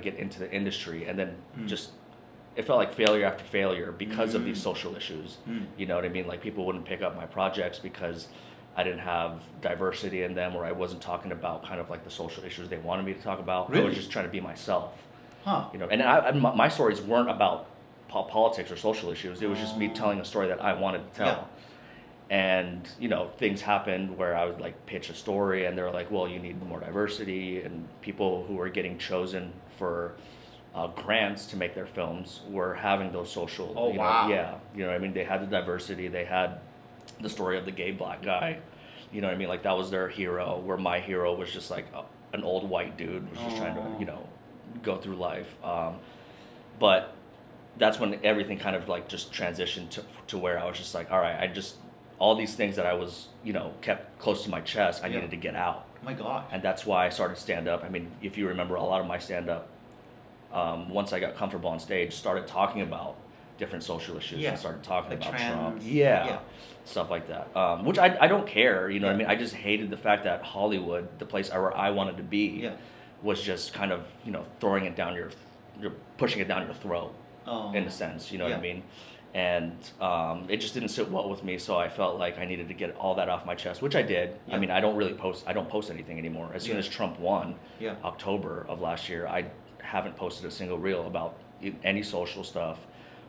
get into the industry, and then just it felt like failure after failure because of these social issues. You know what I mean? Like people wouldn't pick up my projects because I didn't have diversity in them, or I wasn't talking about kind of like the social issues they wanted me to talk about. Really? I was just trying to be myself. Huh. You know, and my stories weren't about politics or social issues. It was just me telling a story that I wanted to tell. Yeah. And, you know, things happened where I would like pitch a story and they were like, well, you need more diversity, and people who were getting chosen for grants to make their films were having those social, Oh, you wow. know, yeah, you know what I mean? They had the diversity, they had the story of the gay black guy, you know what I mean? Like that was their hero, where my hero was just like an old white dude who was just trying to, you know, go through life. But that's when everything kind of like just transitioned to where I was just like, all right, all these things that I was, you know, kept close to my chest, I needed to get out. Oh my gosh. And that's why I started stand-up. I mean, if you remember, a lot of my stand-up, once I got comfortable on stage, started talking about different social issues and started talking like about trans, Trump. Yeah, stuff like that. Which I don't care, you know what I mean? I just hated the fact that Hollywood, the place where I wanted to be, was just kind of, you know, throwing it down you're pushing it down your throat, in a sense, you know what I mean? And it just didn't sit well with me, so I felt like I needed to get all that off my chest, which I did. I mean, I don't post anything anymore. As soon as Trump won, October of last year, I haven't posted a single reel about any social stuff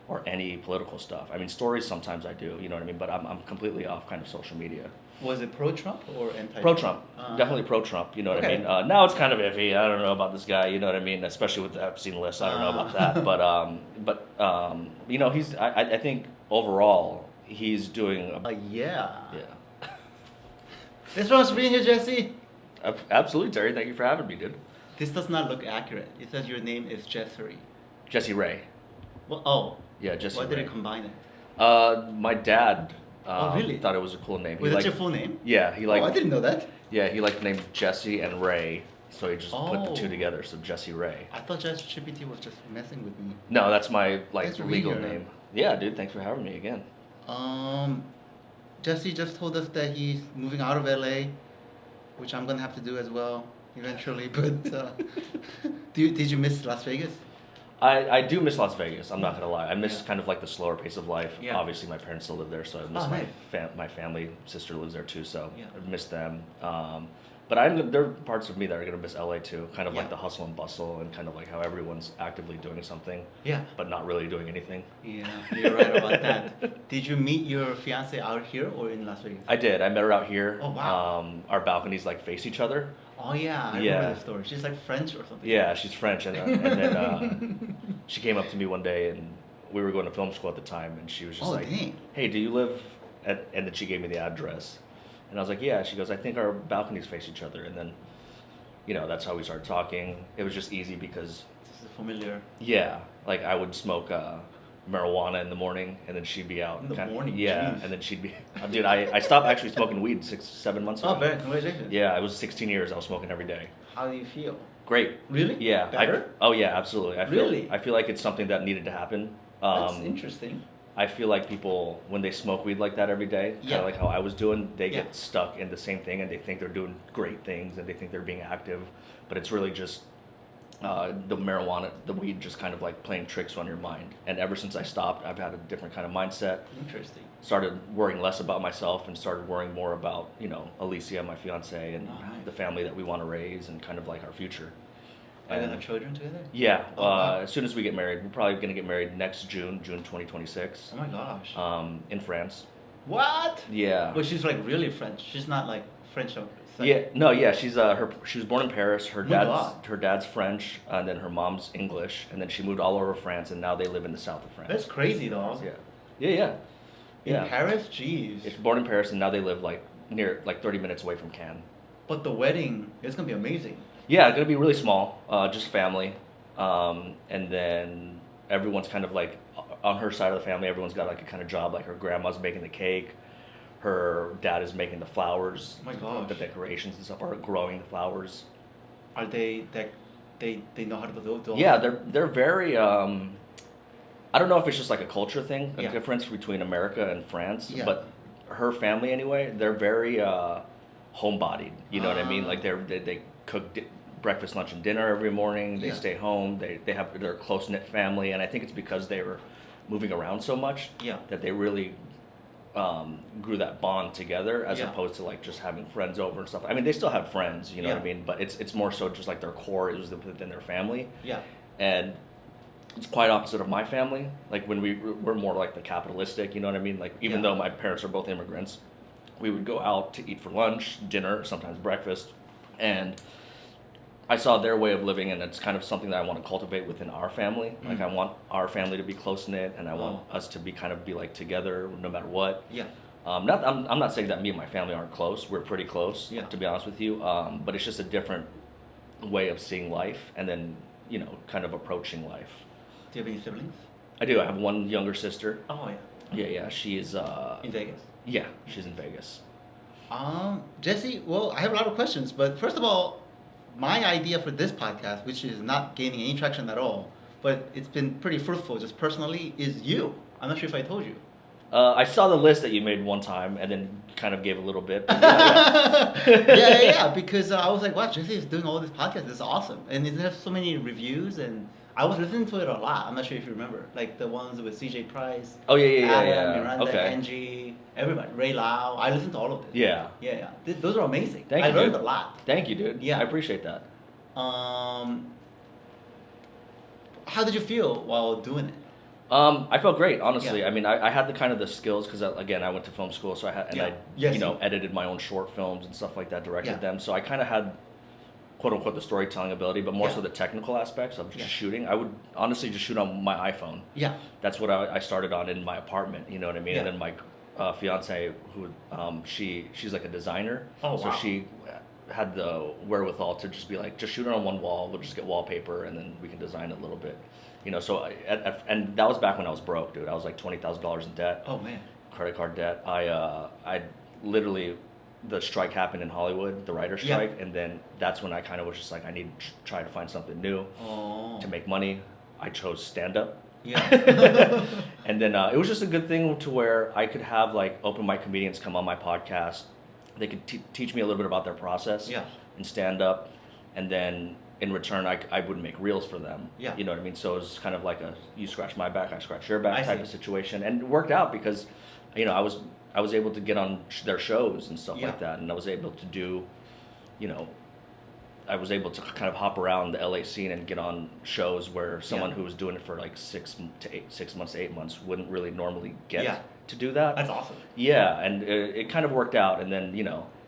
or any political stuff. I mean, stories sometimes I do, you know what I mean? But I'm completely off kind of social media. Was it pro-Trump or anti-Trump? Pro-Trump, definitely pro-Trump, you know what I mean? Now it's kind of iffy, I don't know about this guy, you know what I mean? Especially with the Epstein list, I don't know about that. But you know, I think overall, he's doing yeah. Yeah. Thanks so much for being here, Jesse. Absolutely, Terry, thank you for having me, dude. This does not look accurate. It says your name is Jesse. Jesse Ray. Well, Yeah, Jesse why Ray. did it combine it? My dad really? thought it was a cool name. Wait, that's your full name? Yeah, he liked. I didn't know that. Yeah, he liked the name Jesse and Ray, so he just put the two together, so Jesse Ray. I thought ChatGPT was just messing with me. No, that's my That's legal weird. name. Yeah, dude, thanks for having me again. Jesse just told us that he's moving out of LA, which I'm gonna have to do as well eventually. But did you miss Las Vegas? I do miss Las Vegas. I'm not gonna lie. I miss kind of like the slower pace of life. Yeah. Obviously, my parents still live there, so I miss my family. Sister lives there too, so I miss them. But there are parts of me that are gonna miss LA too. Kind of like the hustle and bustle, and kind of like how everyone's actively doing something, but not really doing anything. Yeah, you're right about that. Did you meet your fiance out here or in Las Vegas? I did. I met her out here. Oh wow. Our balconies like face each other. Oh yeah, I remember the story. She's like French or something. Yeah, she's French, and then she came up to me one day, and we were going to film school at the time, and she was just like, dang. "Hey, do you live at?" And then she gave me the address, and I was like, "Yeah." She goes, "I think our balconies face each other," and then, you know, that's how we started talking. It was just easy because This is familiar. yeah, like I would smoke marijuana in the morning, and then she'd be out. In the morning? Yeah, Jeez. and then she'd be, dude, I stopped actually smoking weed 6-7 months ago. Oh, very congratulations. Yeah, it was 16 years I was smoking every day. How do you feel? Great. Really? Yeah. Better? Oh yeah, absolutely. Really? I feel like it's something that needed to happen. That's interesting. I feel like people, when they smoke weed like that every day, kind of like how I was doing, they Yeah. get stuck in the same thing, and they think they're doing great things, and they think they're being active, but it's really just the marijuana, the weed, just kind of like playing tricks on your mind. And ever since I stopped, I've had a different kind of mindset. Interesting. Started worrying less about myself and started worrying more about, you know, Alicia, my fiance, and the family that we want to raise, and kind of like our future. Are you gonna have children together? Yeah. Oh, wow. As soon as we get married, we're probably gonna get married next June 2026. Oh my gosh. In France. What? Yeah. Well, she's like really French. She's not like French. Yeah. No. Yeah. She was born in Paris. Her Oh my God. dad's French, and then her mom's English, and then she moved all over France, and now they live in the south of France. That's crazy, though. Yeah. In Paris, jeez. It's born in Paris, and now they live like 30 minutes away from Cannes. But the wedding is gonna be amazing. Yeah, it's gonna be really small, just family, and then everyone's kind of like on her side of the family. Everyone's got like a kind of job. Like her grandma's making the cake, her dad is making the flowers, Oh my gosh. the decorations and stuff, or growing the flowers. Are they they know how to do all Yeah, that? they're very. I don't know if it's just like a culture thing, a Yeah. difference between America and France, Yeah. but her family anyway, they're very homebodied. You know what I mean? Ah. Like they cook breakfast, lunch, and dinner every morning. They Yeah. stay home. They have their close knit family, and I think it's because they were moving around so much Yeah. that they really grew that bond together, as Yeah. opposed to like just having friends over and stuff. I mean, they still have friends, you know what I Yeah. mean, but it's more so just like their core is within their family. Yeah. And it's quite opposite of my family. Like when we're more like the capitalistic, you know what I mean? Like even Yeah. though my parents are both immigrants, we would go out to eat for lunch, dinner, sometimes breakfast, and I saw their way of living, and it's kind of something that I want to cultivate within our family. Like I want our family to be close knit, and I want us to be like together no matter what. Yeah. I'm not saying that me and my family aren't close. We're pretty close, Yeah. to be honest with you. But it's just a different way of seeing life, and then kind of approaching life. Do you have any siblings? I do. I have one younger sister. Oh yeah. Yeah. She's In Vegas. yeah, she's in Vegas. Jesse, well, I have a lot of questions, but first of all, my idea for this podcast, which is not gaining any traction at all, but it's been pretty fruitful just personally, is you. I'm not sure if I told you. I saw the list that you made one time, and then kind of gave a little bit. But Yeah, because I was like, wow, Jesse is doing all this podcast. This is awesome. And it has so many reviews, and I was listening to it a lot. I'm not sure if you remember. Like the ones with CJ Price. Oh, yeah. Adam, Miranda, Okay. Angie, everybody. Ray Lau. I listened to all of them. Yeah. Yeah. Those are amazing. Thank I you, learned dude. a lot. Thank you, dude. Yeah. I appreciate that. How did you feel while doing it? I felt great, honestly. Yeah. I mean, I had the kind of the skills because again, I went to film school, so I had Yeah. I Yes. edited my own short films and stuff like that, directed Yeah. them. So I kind of had quote unquote the storytelling ability, but more Yeah. so the technical aspects of just Yeah. shooting. I would honestly just shoot on my iPhone. Yeah. That's what I started on in my apartment. You know what I mean? Yeah. And then my fiance, who she's like a designer, Oh, so wow. she had the wherewithal to just be like, just shoot it on one wall. We'll just get wallpaper, and then we can design it a little bit. So and that was back when I was broke, dude. I was like $20,000 in debt, Oh man. credit card debt. I literally, the strike happened in Hollywood, the writer's Yeah. strike, and then that's when I kind of was just like, I need to try to find something new Oh. to make money. I chose stand-up. Yeah. And then it was just a good thing to where I could have like open mic comedians come on my podcast. They could teach me a little bit about their process Yeah. in stand-up, and then in return I would make reels for them. Yeah. You know what I mean? So it was kind of like a you scratch my back, I scratch your back I type see. of situation, and it worked out because I was able to get on their shows and stuff Yeah. like that, and I was able to do, I was able to kind of hop around the LA scene and get on shows where someone Yeah. who was doing it for like 6 months to 8 months wouldn't really normally get Yeah. to do that. That's awesome. Yeah, and it kind of worked out. And then,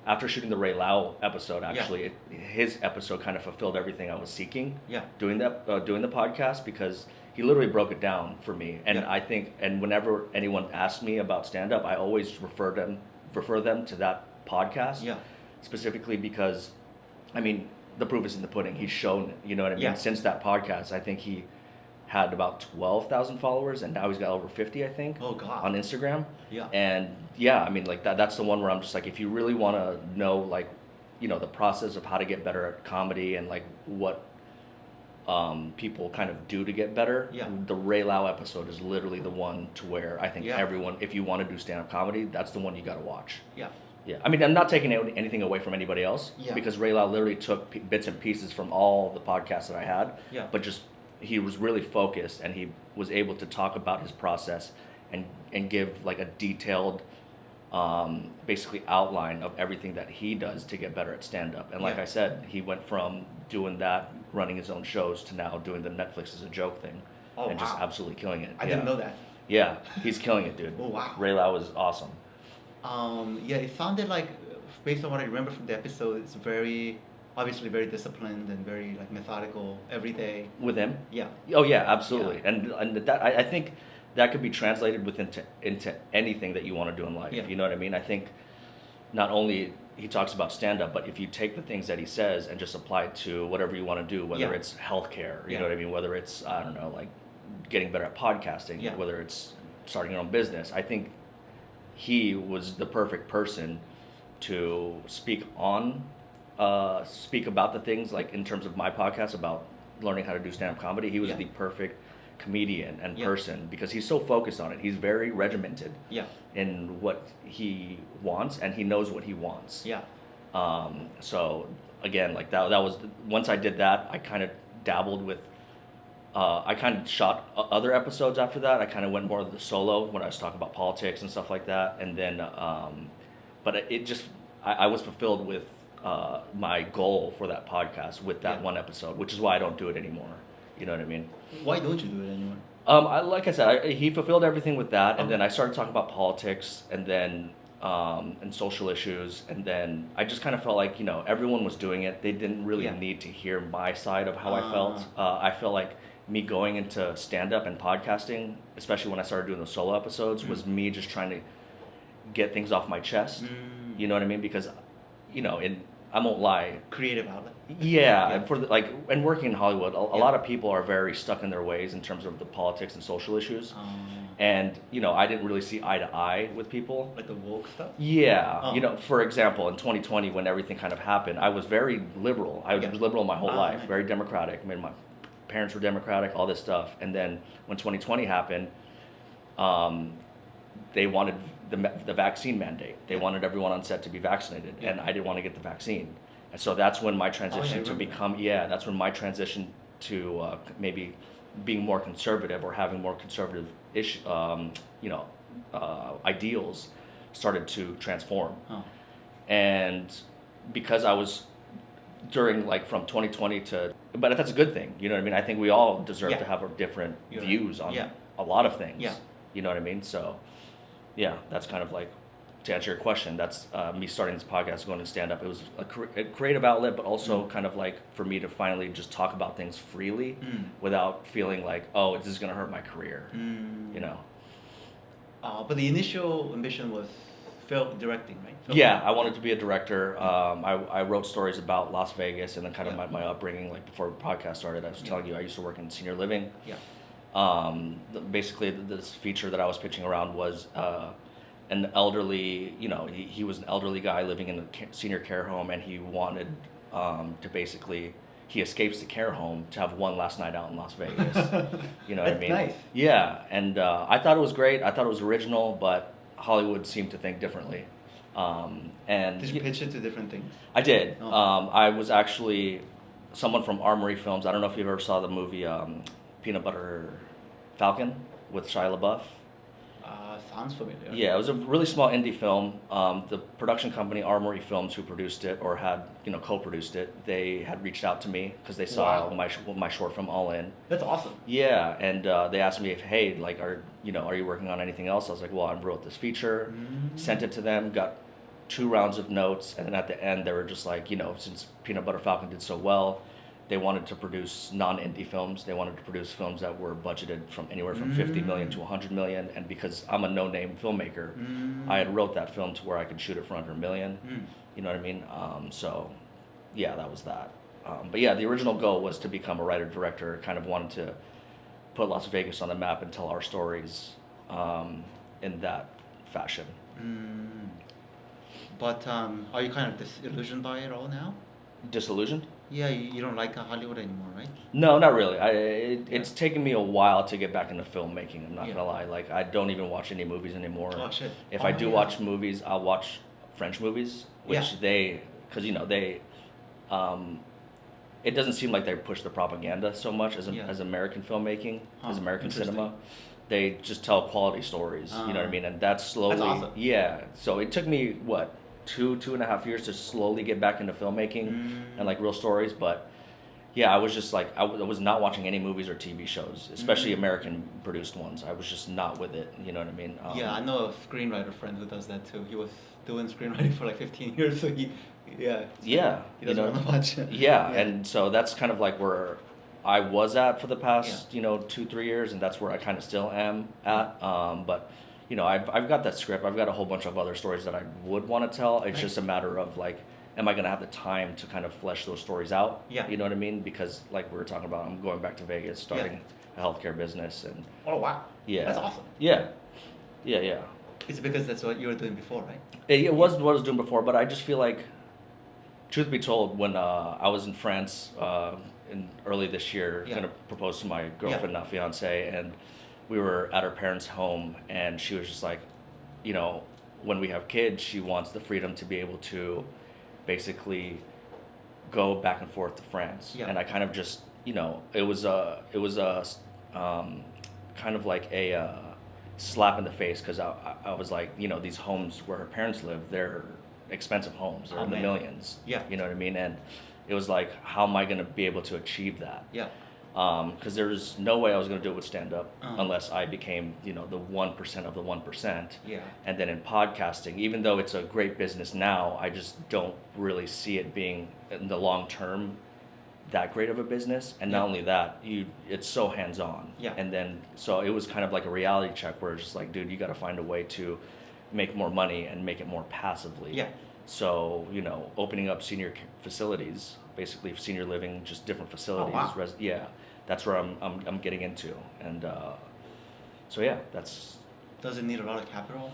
after shooting the Ray Lau episode, actually, his episode kind of fulfilled everything I was seeking. Yeah. Doing the podcast, because he literally broke it down for me. And Yeah. I think, and whenever anyone asks me about stand up, I always refer them to that podcast. Yeah. Specifically because, I mean, the proof is in the pudding. He's shown it. You know what I mean? Yeah. Since that podcast, I think he had about 12,000 followers, and now he's got over 50, I think. Oh, God. On Instagram. Yeah. And yeah, I mean, like that's the one where I'm just like, if you really want to know, like, the process of how to get better at comedy and like what people kind of do to get better. Yeah. The Ray Lau episode is literally the one to where I think Yeah. everyone, if you want to do stand-up comedy, that's the one you got to watch. Yeah. Yeah, I mean, I'm not taking anything away from anybody else, Yeah. because Ray Lau literally took bits and pieces from all the podcasts that I had, Yeah. but just he was really focused, and he was able to talk about his process and give like a detailed, basically outline of everything that he does to get better at stand-up. And like Yeah. I said, he went from doing that, running his own shows, to now doing the Netflix as a joke thing, Oh, and just wow. absolutely killing it. I didn't know that. Yeah, he's killing it, dude. Oh, wow. Ray Lau is awesome. Yeah, it sounded like, based on what I remember from the episode, it's obviously very disciplined and very like methodical every day. With him? Yeah. Oh yeah, absolutely. Yeah. And that I think that could be translated into anything that you want to do in life. Yeah. You know what I mean? I think not only he talks about stand up, but if you take the things that he says and just apply it to whatever you want to do, whether Yeah. it's healthcare, you Yeah. know what I mean, whether it's, I don't know, like getting better at podcasting, Yeah. whether it's starting your own business, I think he was the perfect person to speak about the things, like in terms of my podcast about learning how to do stand-up comedy. He was Yeah. the perfect comedian and Yeah. person, because he's so focused on it. He's very regimented Yeah. in what he wants, and he knows what he wants. Yeah. So again, like that was once I did that, I kind of dabbled with. I kind of shot other episodes after that. I kind of went more of the solo when I was talking about politics and stuff like that, and then, but it just I was fulfilled with my goal for that podcast with that one episode, which is why I don't do it anymore. You know what I mean? Why don't you do it anymore? Like I said, he fulfilled everything with that, and then I started talking about politics, and then and social issues, and then I just kind of felt like everyone was doing it. They didn't really need to hear my side of how I felt. I felt like me going into stand-up and podcasting, especially when I started doing the solo episodes, was me just trying to get things off my chest. You know what I mean? Because I won't lie. Creative outlet. Yeah, and and working in Hollywood, a lot of people are very stuck in their ways in terms of the politics and social issues. And I didn't really see eye to eye with people. Like the woke stuff? Yeah. For example, in 2020 when everything kind of happened, I was very liberal. I was liberal my whole life, very democratic. I mean, my parents were democratic, all this stuff. And then when 2020 happened, they wanted the vaccine mandate. They wanted everyone on set to be vaccinated, and I didn't want to get the vaccine. And so that's when my transition that's when my transition to maybe being more conservative or having more conservative ideals started to transform. And because I was during from 2020 to, but that's a good thing. You know what I mean? I think we all deserve to have our different views on a lot of things. You know what I mean? So yeah, that's kind of to answer your question, that's me starting this podcast, going to stand up. It was a creative outlet, but also kind of for me to finally just talk about things freely without feeling like, oh, this is going to hurt my career, But the initial ambition was film directing, right? Yeah, I wanted to be a director. I wrote stories about Las Vegas and then kind of my upbringing. Before the podcast started, I was telling you I used to work in senior living. Basically, this feature that I was pitching around was an elderly, he was an elderly guy living in a senior care home, and he wanted to basically, he escapes the care home to have one last night out in Las Vegas. You know what I mean? Nice. Yeah, and I thought it was great. I thought it was original, but Hollywood seemed to think differently. And did you pitch it to different things? I did. I was actually someone from Armory Films. I don't know if you ever saw the movie Peanut Butter Falcon with Shia LaBeouf. Sounds familiar. Yeah, it was a really small indie film. The production company Armory Films, who produced it or had co-produced it, they had reached out to me because they saw my short film All In. That's awesome. Yeah, and they asked me if, hey, are you working on anything else? I was like, well, I wrote this feature, sent it to them, got 2 rounds of notes, and then at the end they were just like, since Peanut Butter Falcon did so well, they wanted to produce non-indie films. They wanted to produce films that were budgeted from anywhere from 50 million to 100 million. And because I'm a no-name filmmaker, I had wrote that film to where I could shoot it for under $1 million. You know what I mean? So yeah, that was that. But yeah, the original goal was to become a writer-director. Kind of wanted to put Las Vegas on the map and tell our stories in that fashion. But are you kind of disillusioned by it all now? Disillusioned? Yeah, you don't like Hollywood anymore, right? No, not really. It's taken me a while to get back into filmmaking. I'm not gonna lie. I don't even watch any movies anymore. Oh shit! If I do watch movies, I'll watch French movies, which it doesn't seem like they push the propaganda so much as American filmmaking, as American cinema. They just tell quality stories. You know what I mean? And that's slowly. That's awesome. Yeah. So it took me 2.5 years to slowly get back into filmmaking and real stories. But yeah, I was just I was not watching any movies or TV shows, especially American produced ones. I was just not with it. You know what I mean? Yeah, I know a screenwriter friend who does that too. He was doing screenwriting for 15 years, so he doesn't want to watch it. Yeah, and so that's kind of where I was at for the past 2-3 years, and that's where I kind of still am at. But I've got that script. I've got a whole bunch of other stories that I would want to tell. It's just a matter of am I going to have the time to kind of flesh those stories out? Yeah. You know what I mean? Because like we were talking about, I'm going back to Vegas, starting a healthcare business, and oh wow, that's awesome. Yeah. It's because that's what you were doing before, right? It was what I was doing before, but I just feel like, truth be told, when I was in France in early this year, going to propose to my girlfriend, now fiance, and we were at her parents' home, and she was just like, when we have kids, she wants the freedom to be able to basically go back and forth to France. Yeah. And I kind of just, it was kind of like a slap in the face, because I was like, these homes where her parents live, they're expensive homes. They're in the millions. Yeah. You know what I mean? And it was like, how am I going to be able to achieve that? Yeah. Because there's no way I was going to do it with stand-up unless I became, the 1% of the 1%. Yeah. And then in podcasting, even though it's a great business now, I just don't really see it being, in the long term, that great of a business. And not only that, it's so hands-on. Yeah. And then, so it was kind of like a reality check where it's just like, dude, you got to find a way to make more money and make it more passively. Yeah. So, opening up senior facilities, basically senior living, just different facilities. Oh, wow. That's where I'm getting into. And so yeah, that's. Does it need a lot of capital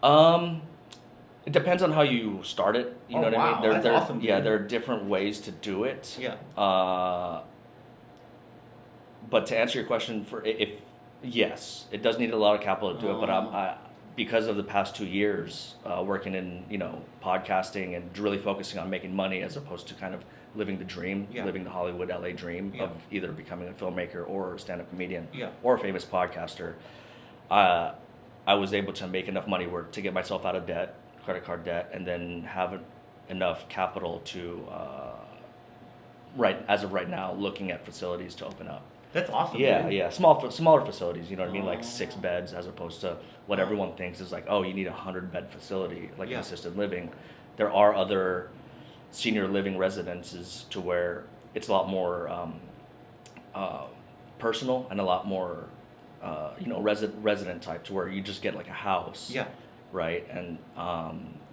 upfront? It depends on how you start it. You know what I mean? That's awesome. Yeah, there are different ways to do it. Yeah. But to answer your question, yes, it does need a lot of capital to do it. But because of the past 2 years working in podcasting and really focusing on making money as opposed to kind of living the dream, living the Hollywood LA dream of either becoming a filmmaker or a stand-up comedian or a famous podcaster, I was able to make enough money to get myself out of debt, credit card debt, and then have enough capital to as of right now, looking at facilities to open up. That's awesome. Yeah, dude. yeah, smaller facilities. You know what I mean, like 6 beds, as opposed to what everyone thinks is like, oh, you need a 100-bed facility, like an assisted living. There are other senior living residences to where it's a lot more personal and a lot more resident type, to where you just get like a house. Yeah. Right, and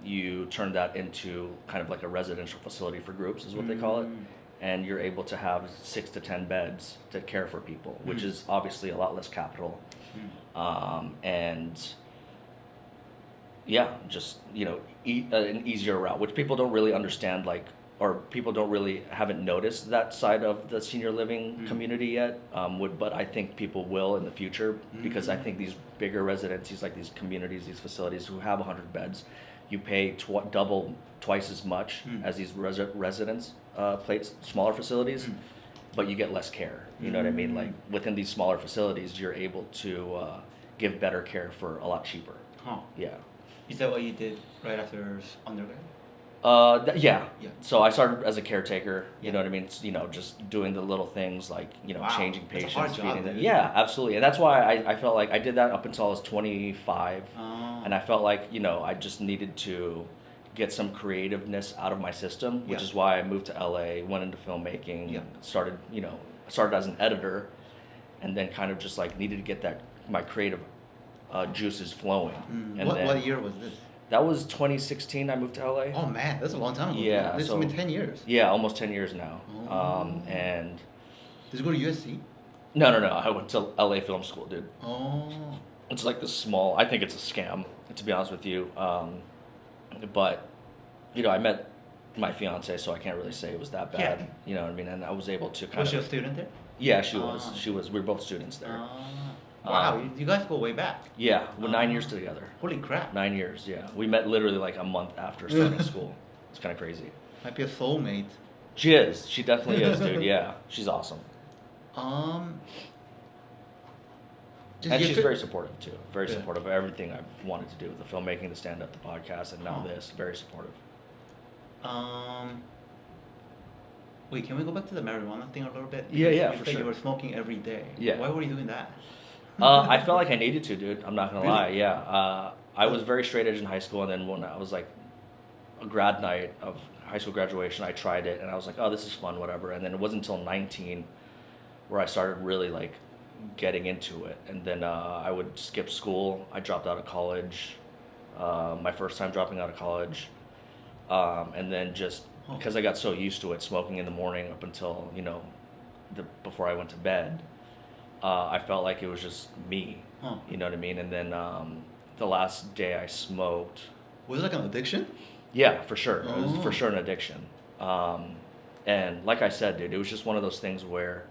you turn that into kind of like a residential facility for groups, is what they call it. And you're able to have 6 to 10 beds to care for people, which is obviously a lot less capital. And yeah, just, an easier route, which people don't really understand, or people haven't noticed that side of the senior living community yet. But I think people will in the future, because I think these bigger residencies, like these communities, these facilities who have 100 beds, you pay twice as much as these residents smaller facilities, but you get less care. You know what I mean? Like within these smaller facilities, you're able to give better care for a lot cheaper. Huh. Yeah. Is that what you did right after undergrad? Yeah. Yeah. So I started as a caretaker. You know what I mean? It's, just doing the little things like changing That's a patients, hard job, feeding them. dude. Yeah, absolutely. And that's why I felt like I did that up until I was 25, and I felt like I just needed to get some creativeness out of my system, which is why I moved to LA, went into filmmaking, started as an editor, and then kind of just like needed to get my creative juices flowing. And what year was this? That was 2016. I moved to LA. Oh man, that's a long time ago. Yeah, This has been 10 years. Yeah, almost 10 years now. And did you go to USC? no, I went to LA Film School, dude. Oh. It's like this small. I think it's a scam, to be honest with you. But I met my fiance, so I can't really say it was that bad. Yeah. You know what I mean? And I was able to kind Was of. she a student there? Yeah, she was. She was. We were both students there. Wow, you guys go way back. Yeah, we're 9 years together. Holy crap. 9 years. Yeah, we met literally like a month after starting school. It's kind of crazy. Might be a soulmate. She is. She definitely is, dude. Yeah, she's awesome. And she's very supportive too. Very supportive of everything I've wanted to do, the filmmaking, the stand-up, the podcast, and now this. Very supportive. Wait, can we go back to the marijuana thing a little bit? Yeah, Because for sure. You were smoking every day. Yeah. Why were you doing that? I felt like I needed to, dude. I'm not gonna Really? lie. Yeah. I was very straight edge in high school, and then when I was like a grad night of high school graduation, I tried it, and I was like, oh, this is fun, whatever. And then it wasn't until 19 where I started really like getting into it. And then I would skip school. I dropped out of college. My first time dropping out of college. And then just because I got so used to it, smoking in the morning up until, before I went to bed, I felt like it was just me. You know what I mean? And then the last day I smoked. Was it like an addiction? Yeah, for sure. It was for sure an addiction. And like I said, dude, it was just one of those things where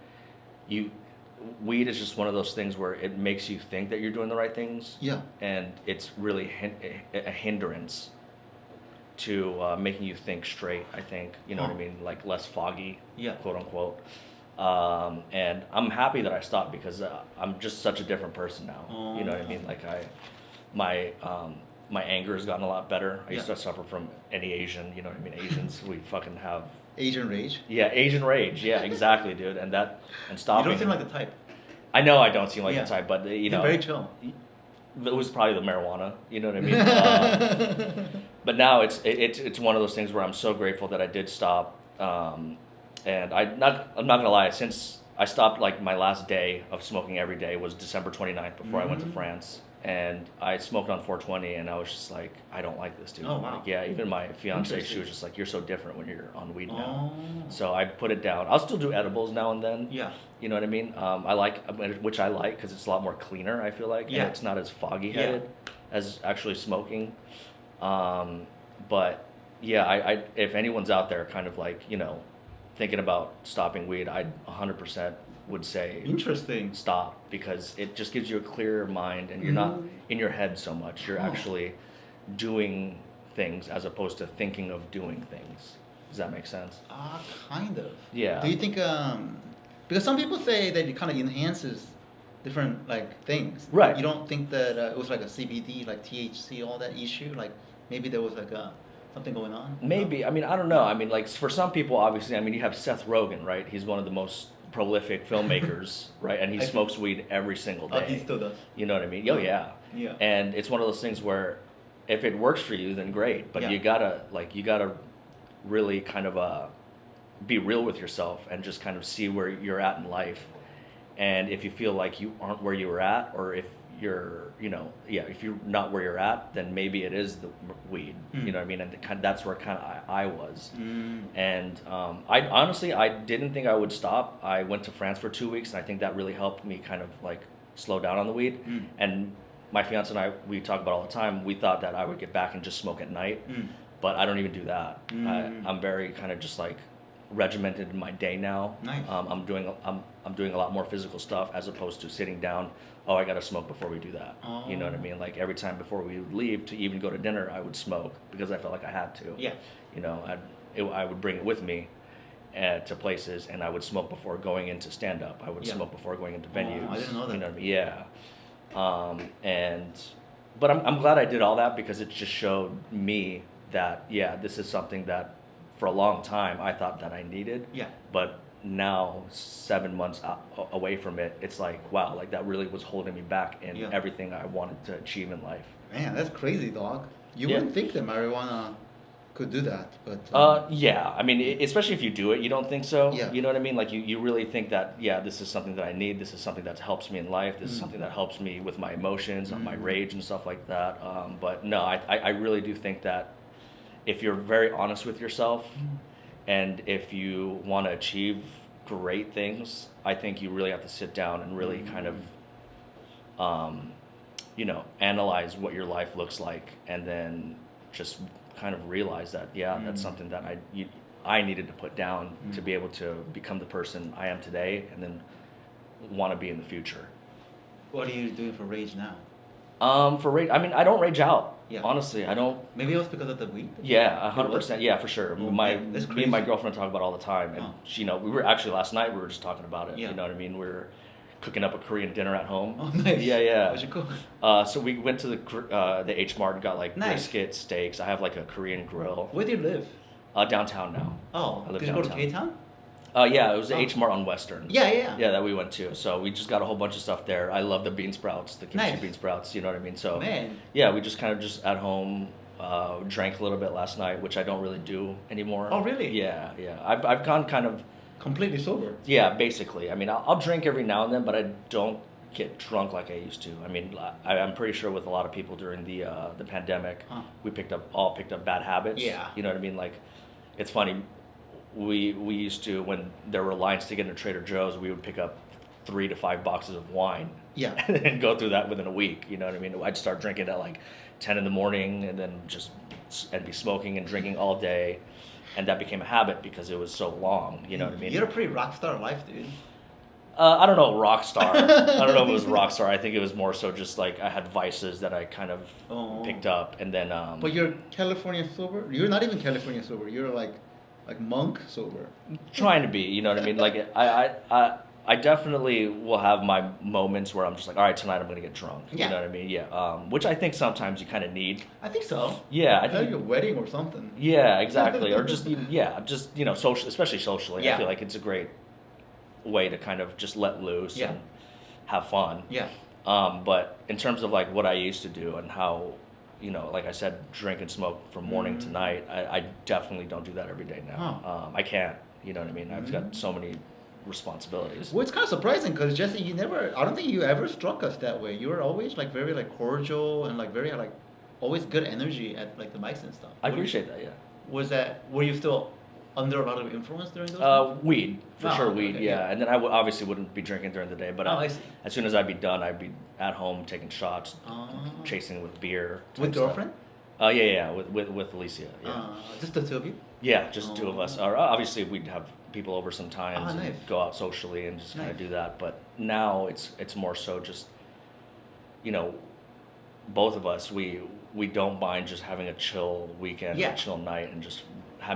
weed is just one of those things where it makes you think that you're doing the right things. Yeah. And it's really a hindrance to making you think straight. I think you know what I mean, like less foggy, quote unquote. And I'm happy that I stopped because I'm just such a different person now. You know what I mean? Like my anger has gotten a lot better. I used to suffer from any Asian. You know what I mean? Asians, we fucking have Asian rage. Yeah, Asian rage. Yeah, exactly, dude. And stopping. You don't seem like the type. I know I don't seem like the type, but you know, you're very chill. It was probably the marijuana. You know what I mean? But now it's one of those things where I'm so grateful that I did stop. And I'm not gonna lie. Since I stopped, like my last day of smoking every day was December 29th before I went to France. And I smoked on 420, and I was just like, I don't like this, dude. Oh, wow. Like, yeah, even my fiance, she was just like, you're so different when you're on weed now. So I put it down. I'll still do edibles now and then. Yeah. You know what I mean? I like, which I like because it's a lot more cleaner, I feel like. Yeah. And it's not as foggy-headed as actually smoking. But yeah, I if anyone's out there kind of like, you know, thinking about stopping weed, I'd 100% would say interesting stop, because it just gives you a clearer mind and you're not in your head so much. You're actually doing things as opposed to thinking of doing things. Does that make sense? Kind of. Yeah. Do you think because some people say that it kind of enhances different like things. Right. You don't think that it was like a CBD, like THC, all that issue? Like maybe there was like something going on? Maybe. I mean, I don't know. I mean, like for some people, obviously, I mean, you have Seth Rogen, right? He's one of the most prolific filmmakers, right? And he smokes weed every single day. He still does. You know what I mean? Oh yeah. Yeah. And it's one of those things where if it works for you, then great. But you gotta really kind of be real with yourself and just kind of see where you're at in life. And if you feel like you aren't where you were at, or if you're, you know, if you're not where you're at, then maybe it is the weed. You know what I mean? And that's where kind of I was. And I honestly, I didn't think I would stop. I went to France for 2 weeks, and I think that really helped me kind of like slow down on the weed. And my fiance and I, we talk about all the time, we thought that I would get back and just smoke at night, but I don't even do that. I'm very kind of just like regimented in my day now. Nice. I'm doing a lot more physical stuff as opposed to sitting down. Oh, I gotta smoke before we do that. You know what I mean? Like every time before we would leave to even go to dinner, I would smoke because I felt like I had to. Yeah. You know, I would bring it with me to places, and I would smoke before going into stand-up. I would smoke before going into venues. I didn't know that. You know what I mean? Yeah. But I'm glad I did all that because it just showed me that this is something that for a long time I thought that I needed. Yeah. But now 7 months away from it, it's like, wow, like that really was holding me back in everything I wanted to achieve in life. Man, that's crazy, dog. You wouldn't think that marijuana could do that, but I mean, especially if you do it, you don't think so. Yeah. You know what I mean? Like you really think that this is something that I need. This is something that helps me in life. This is something that helps me with my emotions, my rage and stuff like that. But no, I really do think that if you're very honest with yourself, and if you want to achieve great things, I think you really have to sit down and really kind of, analyze what your life looks like, and then just kind of realize that, that's something that I needed to put down to be able to become the person I am today, and then want to be in the future. What are you doing for rage now? For rage, I mean, I don't rage out. Yeah. Honestly, I don't. Maybe it was because of the weed? Yeah, 100%. Yeah, for sure. Oh, me crazy. and my girlfriend talk about it all the time, and she, we were actually last night. We were just talking about it. Yeah. You know what I mean? We were cooking up a Korean dinner at home. Oh, nice. Yeah. What'd you cook? So we went to the H Mart and got like Nice. brisket, steaks. I have like a Korean grill. Where do you live? Downtown now. Oh, I live did you go to downtown. K-Town? Yeah, it was the H Mart on Western. Yeah. Yeah, that we went to. So we just got a whole bunch of stuff there. I love the bean sprouts, the kimchi Nice. bean sprouts. You know what I mean? So Man. yeah, we just kind of just at home drank a little bit last night, which I don't really do anymore. Oh, really? Yeah. I've gone kind of Completely sober? yeah, basically. I mean, I'll drink every now and then, but I don't get drunk like I used to. I mean, I'm pretty sure with a lot of people during the pandemic, we picked up bad habits. Yeah. You know what I mean? Like, it's funny. We used to, when there were lines to get into Trader Joe's, we would pick up 3 to 5 boxes of wine. Yeah. And go through that within a week. You know what I mean? I'd start drinking at like 10 in the morning, and then and be smoking and drinking all day, and that became a habit because it was so long. You know what I mean? You had a pretty rock star life, dude. I don't know, rock star. I don't know if it was rock star. I think it was more so just like I had vices that I kind of picked up, and then. But you're California sober. You're not even California sober. You're like monk sober. Trying to be, you know what I mean? Like I definitely will have my moments where I'm just like, all right, tonight I'm gonna get drunk. Yeah. You know what I mean? Yeah. Which I think sometimes you kind of need. I think so. Yeah, I think like a wedding or something. Yeah, exactly. Or just social, especially socially. Yeah. I feel like it's a great way to kind of just let loose and have fun. Yeah. But in terms of like what I used to do and how, like I said, drink and smoke from morning to night, I definitely don't do that every day now. I can't. You know what I mean? I've got so many responsibilities. Well, it's kind of surprising because Jesse, I don't think you ever struck us that way. You were always like very like cordial and like very like always good energy at like the mics and stuff. I appreciate that. Yeah. Were you still under a lot of influence during those times? Weed, for sure, weed, okay, yeah. And then I obviously wouldn't be drinking during the day, but I see. As soon as I'd be done, I'd be at home taking shots, chasing with beer. With girlfriend? Yeah, with Alicia, yeah. Just the two of you? Yeah, just the two of us. Or obviously, we'd have people over sometimes nice. and go out socially and just kind of do that. But now it's more so just, both of us, we don't mind just having a chill weekend, a chill night, and just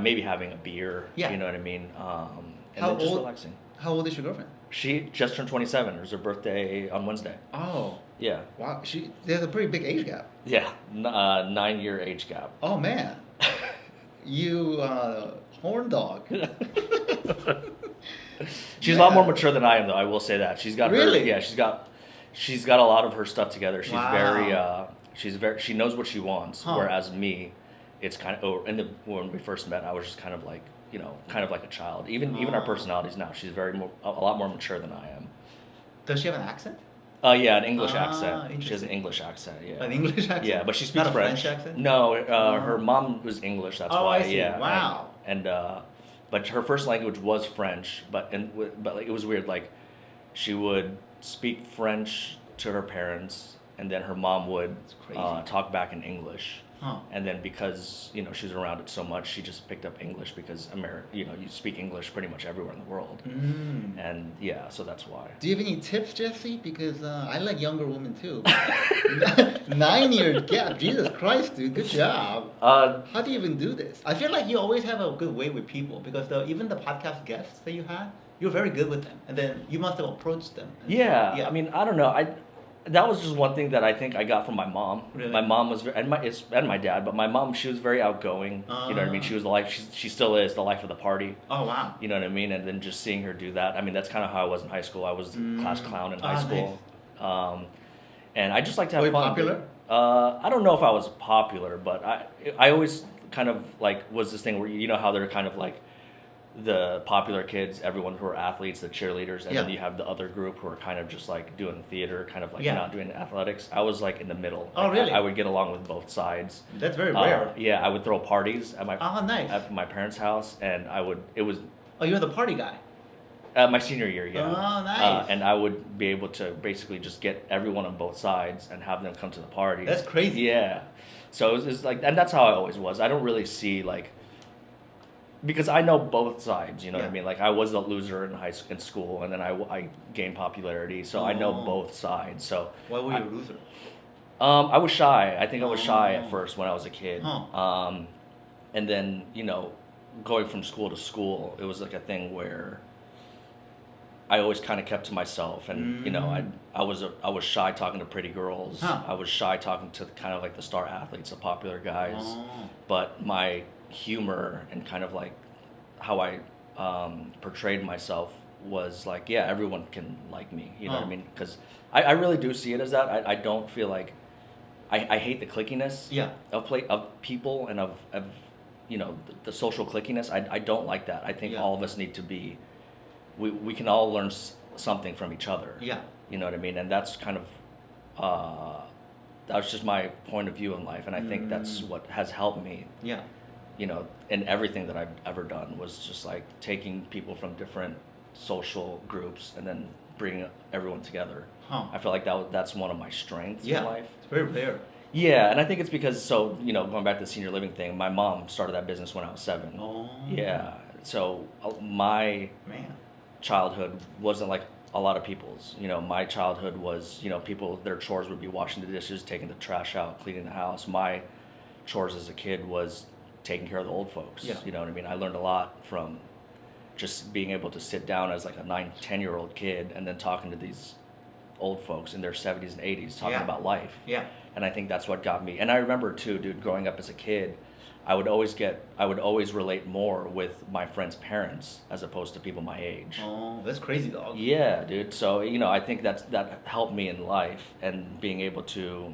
maybe having a beer. Yeah. You know what I mean? And How then just old- relaxing. How old is your girlfriend? She just turned 27. It was her birthday on Wednesday. Oh. Yeah. Wow. There's a pretty big age gap. Yeah. 9-year age gap. Oh man. You horn dog. She's a lot more mature than I am, though. I will say that she's got Really? She's got a lot of her stuff together. She's Wow. she knows what she wants. Huh. Whereas me, it's kind of when we first met, I was just kind of like a child. Even our personalities now, she's a lot more mature than I am. Does she have an accent? Yeah, an English accent. She has an interesting. English accent. Yeah. An English accent? Yeah, but she speaks Not a French. French accent? No, her mom was English. That's why. I see. Yeah. Wow. And but her first language was French. But like it was weird. Like she would speak French to her parents, and then her mom would talk back in English. Huh. And then because she was around it so much, she just picked up English because you speak English pretty much everywhere in the world. And yeah, so that's why. Do you have any tips, Jesse? Because I like younger women too. 9-year gap. Jesus Christ, dude. Good job. How do you even do this? I feel like you always have a good way with people because even the podcast guests that you had, you're very good with them. And then you must have approached them. Yeah. I mean, I don't know. That was just one thing that I think I got from my mom. Really? My mom was and my dad, but my mom, she was very outgoing. You know what I mean? She was the life. She still is the life of the party. Oh wow. You know what I mean? And then just seeing her do that. I mean, that's kind of how I was in high school. I was the class clown in high school. Nice. And I just like to have Were you fun. popular? I don't know if I was popular, but I always kind of like was this thing where how they're kind of like the popular kids, everyone who are athletes, the cheerleaders, and then you have the other group who are kind of just like doing theater, kind of like not doing athletics. I was like in the middle. Oh, really? I would get along with both sides. That's very rare. Yeah, I would throw parties at nice. at my parents' house, and it was Oh, you're the party guy. my senior year, yeah. Oh, nice. And I would be able to basically just get everyone on both sides and have them come to the party. That's crazy. Yeah. So it was like, and that's how I always was. I don't really see like, because I know both sides, you know what I mean? Like I was a loser in school, and then I gained popularity, so I know both sides. So why were you a loser? I was shy. I think I was shy at first when I was a kid. Huh. And then going from school to school, it was like a thing where I always kind of kept to myself, and I was shy talking to pretty girls. Huh. I was shy talking to kind of like the star athletes, the popular guys. But my humor and kind of like how I portrayed myself was like, yeah, everyone can like me. You know what I mean? Because I really do see it as that. I don't feel like I hate the clickiness of people and of the social clickiness. I don't like that. I think all of us need to be. We can all learn something from each other. Yeah. You know what I mean? And that's kind of that was just my point of view in life, and I think that's what has helped me. Yeah. In everything that I've ever done was just like taking people from different social groups and then bringing everyone together. Huh. I feel like that's one of my strengths in life. It's very rare. Yeah, and I think it's because going back to the senior living thing, my mom started that business when I was 7. Oh. Yeah. So my childhood wasn't like a lot of people's. You know, my childhood was, you know, people, their chores would be washing the dishes, taking the trash out, cleaning the house. My chores as a kid was taking care of the old folks. Yeah. You know what I mean? I learned a lot from just being able to sit down as like a 9, 10-year-old kid and then talking to these old folks in their 70s and 80s talking about life. Yeah. And I think that's what got me. And I remember too, dude, growing up as a kid, I would always relate more with my friends' parents as opposed to people my age. Oh, that's crazy, dog. Yeah, dude. So, you know, I think that helped me in life, and being able to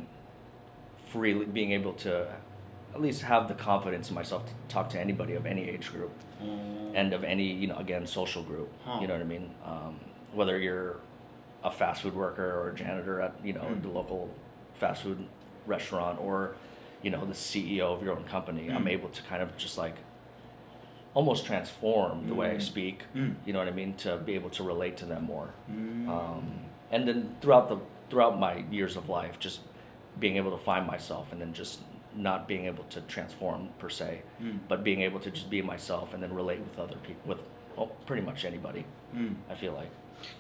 at least have the confidence in myself to talk to anybody of any age group and of any, you know, again, social group. You know what I mean? Whether you're a fast food worker or a janitor at, you know, the local fast food restaurant, or, you know, the CEO of your own company, I'm able to kind of just like almost transform the way I speak, you know what I mean, to be able to relate to them more. And then throughout my years of life, just being able to find myself, and then just not being able to transform per se, but being able to just be myself and then relate with other people, with pretty much anybody, I feel like.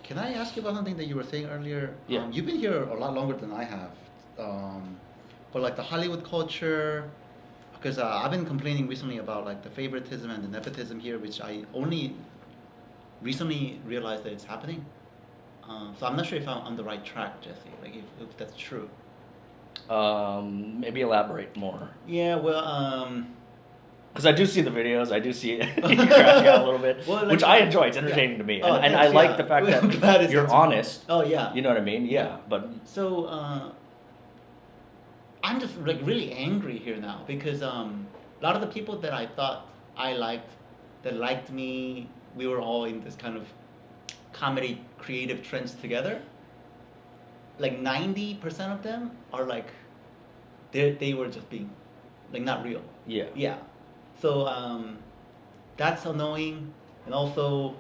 Can I ask you about something that you were saying earlier? Yeah. You've been here a lot longer than I have. But like the Hollywood culture, because I've been complaining recently about like the favoritism and the nepotism here, which I only recently realized that it's happening. So I'm not sure if I'm on the right track, Jesse, like if that's true. Maybe elaborate more. Yeah, well, because I do see the videos, I do see it crashing out a little bit, well, like, which I enjoy. It's entertaining to me, Oh, and I like the fact I'm glad that it's you're entertaining. honest. Oh yeah. You know what I mean? Yeah, but So I'm just like really angry here now because a lot of the people that I thought I liked, that liked me, we were all in this kind of comedy creative trends together. Like 90% of them are like they were just being like not real. yeah, Yeah. So that's annoying, and also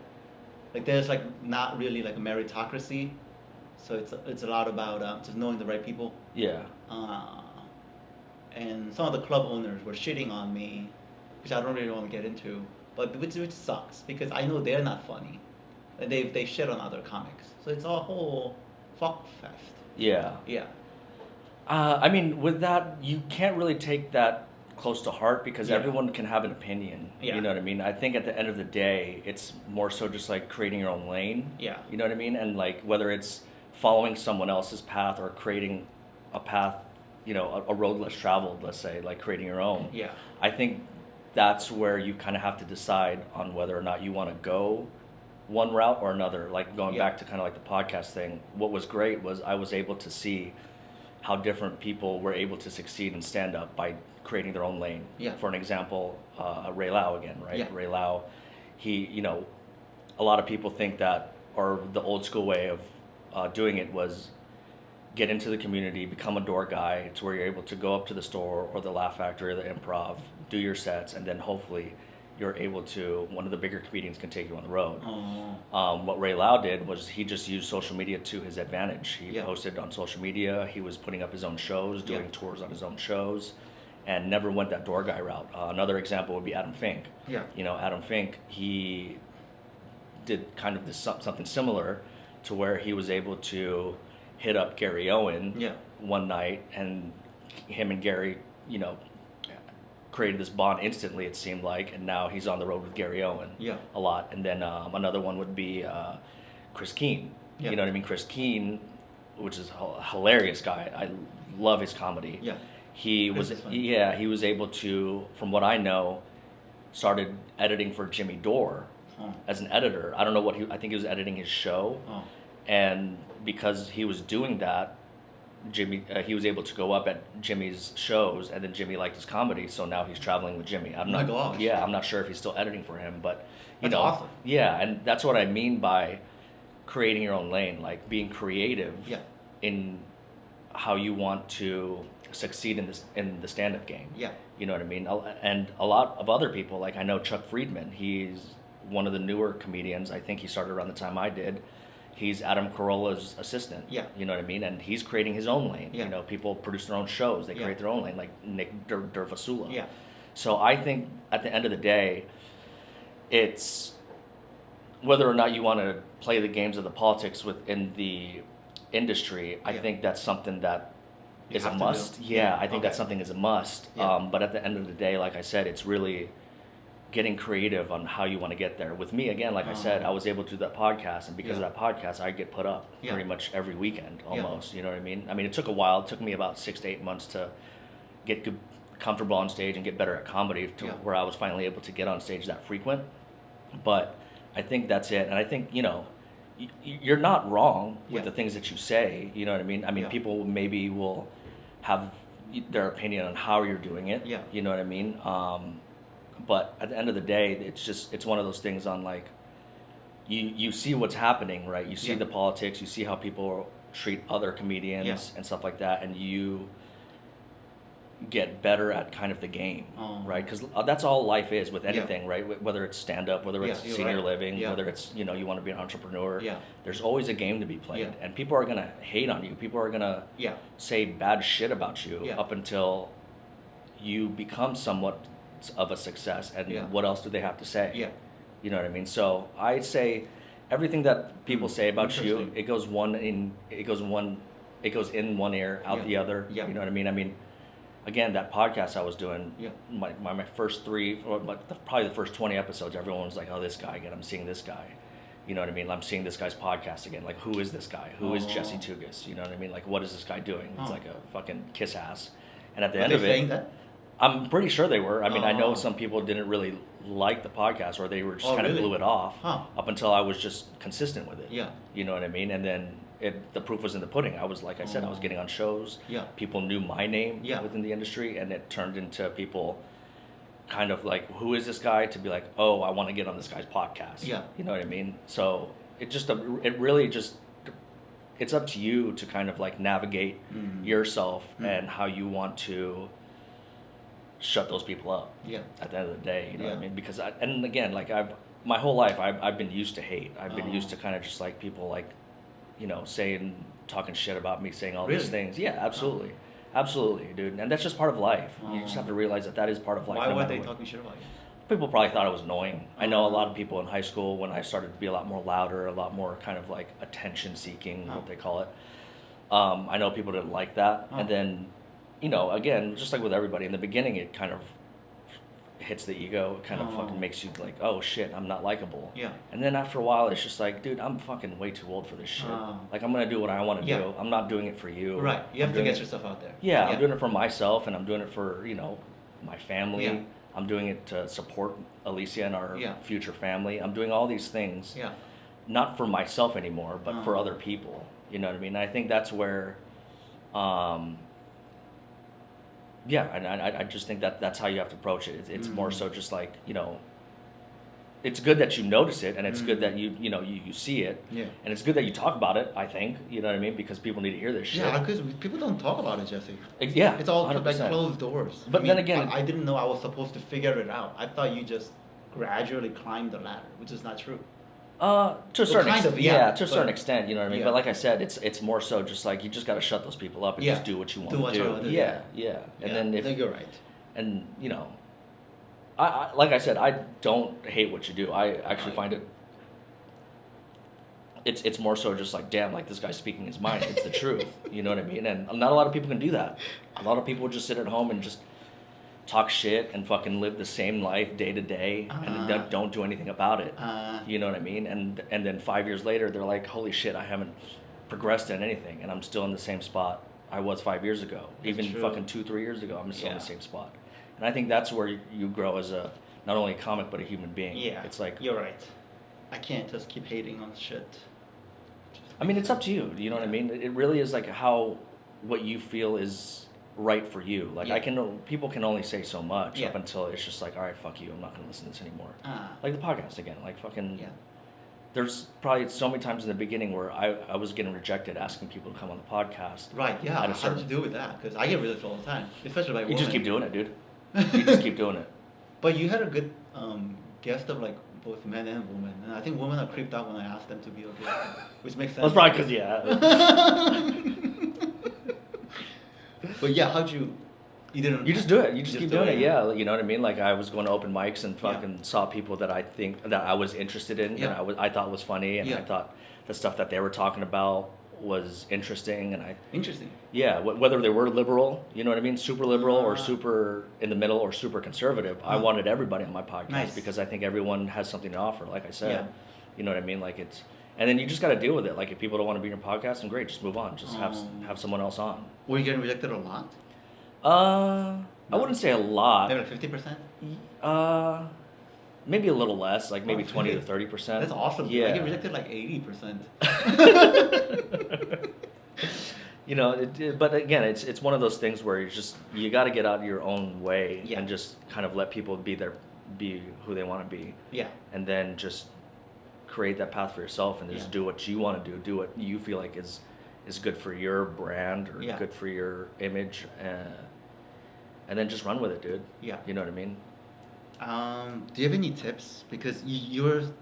like there's like not really like a meritocracy, so it's a lot about just knowing the right people. yeah, And some of the club owners were shitting on me, which I don't really want to get into, but which sucks because I know they're not funny, and they shit on other comics, so it's a whole fuck fest. yeah. Yeah. I mean, with that, you can't really take that close to heart because Yeah. everyone can have an opinion. Yeah. You know what I mean? I think at the end of the day, it's more so just like creating your own lane. Yeah. You know what I mean? And like whether it's following someone else's path or creating a path, you know, a road less traveled, let's say, like creating your own. Yeah. I think that's where you kind of have to decide on whether or not you want to go one route or another. Like going Yeah. back to kind of like the podcast thing, what was great was I was able to see how different people were able to succeed in stand-up by creating their own lane. Yeah. For an example, Ray Lau again, right? Yeah. Ray Lau, he, you know, a lot of people think that, or the old school way of doing it was get into the community, become a door guy. It's where you're able to go up to the store or the Laugh Factory or the Improv, do your sets, and then hopefully you're able to, one of the bigger comedians can take you on the road. What Ray Lau did was he just used social media to his advantage. He posted on social media, he was putting up his own shows, doing tours on his own shows, and never went that door guy route. Another example would be Adam Fink. Yeah. You know, Adam Fink, he did kind of this, something similar to where he was able to hit up Gary Owen one night, and him and Gary, you know, created this bond instantly, it seemed like, and now he's on the road with Gary Owen a lot. And then another one would be Chris Keene. You know what I mean? Chris Keene, which is a hilarious guy. I love his comedy. Yeah. He was he was able to, from what I know, started editing for Jimmy Dore as an editor. I don't know what I think he was editing his show. And because he was doing that, he was able to go up at Jimmy's shows, and then Jimmy liked his comedy, so now he's traveling with Jimmy. I'm not sure if he's still editing for him, but That's awesome. Yeah, and that's what I mean by creating your own lane, like being creative in how you want to succeed in the stand-up game. Yeah. You know what I mean? And a lot of other people, like I know Chuck Friedman, he's one of the newer comedians. I think he started around the time I did. He's Adam Carolla's assistant. Yeah. You know what I mean? And he's creating his own lane. Yeah. You know, people produce their own shows. They create their own lane, like Nick Dervasula. Yeah. So I think at the end of the day, it's whether or not you want to play the games of the politics within the industry, I think that's something that is a must. Yeah, I think that's something is a must. But at the end of the day, like I said, it's really getting creative on how you want to get there. With me, again, like I said, I was able to do that podcast, and because of that podcast, I get put up pretty much every weekend almost. You know what I mean? I mean, it took a while. It took me about 6 to 8 months to get comfortable on stage and get better at comedy to where I was finally able to get on stage that frequent. But I think that's it. And I think, you know, you're not wrong with the things that you say. You know what I mean? I mean, people maybe will have their opinion on how you're doing it. You know what I mean? But at the end of the day, it's one of those things on like, you see what's happening, right? You see the politics, you see how people treat other comedians and stuff like that, and you get better at kind of the game, right? Because that's all life is with anything, right? Whether it's stand-up, whether it's senior living, whether it's, you know, you want to be an entrepreneur, there's always a game to be played. And people are going to hate on you. People are going to say bad shit about you up until you become somewhat of a success. And what else do they have to say? You know what I mean? So I say everything that people say about you, it goes in one ear, out the other. You know what I mean? I mean, again, that podcast I was doing, my first probably the first 20 episodes, everyone was like, oh, this guy again, I'm seeing this guy. You know what I mean? I'm seeing this guy's podcast again. Like, who is this guy? Who is Jesse Tugas? You know what I mean? Like, what is this guy doing? It's like a fucking kiss ass. And at the end of it, I'm pretty sure they were. I mean, I know some people didn't really like the podcast, or they were just kind of blew it off up until I was just consistent with it. You know what I mean? And then the proof was in the pudding. I was, like I said, I was getting on shows. People knew my name within the industry, and it turned into people kind of like, who is this guy? To be like, oh, I want to get on this guy's podcast. You know what I mean? So it really just, it's up to you to kind of like navigate yourself and how you want to shut those people up at the end of the day. You know what I mean? Because and again, like my whole life, I've been used to hate. I've been used to kind of just like people like, you know, talking shit about me, saying all these things. Yeah, absolutely. Absolutely, dude. And that's just part of life. You just have to realize that is part of life. Why were they talking shit about you? People probably thought it was annoying. I know a lot of people in high school, when I started to be a lot more louder, a lot more kind of like attention seeking, what they call it. I know people didn't like that. And then, you know, again, just like with everybody, in the beginning, it kind of hits the ego. It kind of fucking makes you like, oh shit, I'm not likable. And then after a while, it's just like, dude, I'm fucking way too old for this shit. Like, I'm gonna do what I want to do. I'm not doing it for you. Right. You have to get yourself out there. Yeah, I'm doing it for myself, and I'm doing it for, you know, my family. I'm doing it to support Alicia and our future family. I'm doing all these things, not for myself anymore, but for other people. You know what I mean? And I think that's where, and I just think that's how you have to approach it. It's more so just like, you know, it's good that you notice it, and it's good that you see it, and it's good that you talk about it. I think, you know what I mean, because people need to hear this shit. Yeah, because people don't talk about it, Jesse. It's all 100%. like closed doors. But then again, I didn't know I was supposed to figure it out. I thought you just gradually climbed the ladder, which is not true. To a certain extent, to a certain extent, you know what I mean. Yeah. But like I said, it's more so just like you just got to shut those people up and just do what you want to do. Yeah. And then I think you're right. And you know, I like I said, I don't hate what you do. I actually find it. It's more so just like, damn, like this guy's speaking his mind. It's the truth. You know what I mean? And not a lot of people can do that. A lot of people just sit at home and just talk shit and fucking live the same life day to day and don't do anything about it. You know what I mean? And then 5 years later, they're like, holy shit, I haven't progressed in anything, and I'm still in the same spot I was 5 years ago. Even fucking 2-3 years ago, I'm still in the same spot. And I think that's where you grow as not only a comic, but a human being. Yeah, it's like, you're right. I can't just keep hating on shit. I mean, it's up to you. You know what I mean? It really is like what you feel is right for you. Like people can only say so much up until it's just like, all right, fuck you, I'm not gonna listen to this anymore. Like the podcast again, like fucking there's probably so many times in the beginning where I was getting rejected asking people to come on the podcast. Right, yeah. How did you deal with that? Because I get rejected all the time, especially by women. You just keep doing it, dude. You just keep doing it. But you had a good guest of like both men and women, and I think women are creeped out when I ask them to be okay, which makes sense. That's probably because But yeah, how'd you You just do it. You just keep doing it. Yeah. Yeah, you know what I mean. Like I was going to open mics and fucking saw people that I think that I was interested in, and I thought was funny, and I thought the stuff that they were talking about was interesting, and interesting. Yeah, whether they were liberal, you know what I mean, super liberal or super in the middle or super conservative, I wanted everybody on my podcast because I think everyone has something to offer. Like I said, you know what I mean. Like it's, and then you just got to deal with it. Like if people don't want to be in your podcast, then great, just move on. Just have someone else on. Were you getting rejected a lot? I wouldn't say a lot. Maybe like 50%. Maybe a little less, like maybe 20 to 30%. That's awesome. Yeah, I get rejected like 80%. You know, but again, it's one of those things where you got to get out of your own way and just kind of let people be who they want to be. Yeah. And then just create that path for yourself and just do what you want to do what you feel like is good for your brand or good for your image, and then just run with it, dude. Yeah. You know what I mean? Do you have any tips? Because it was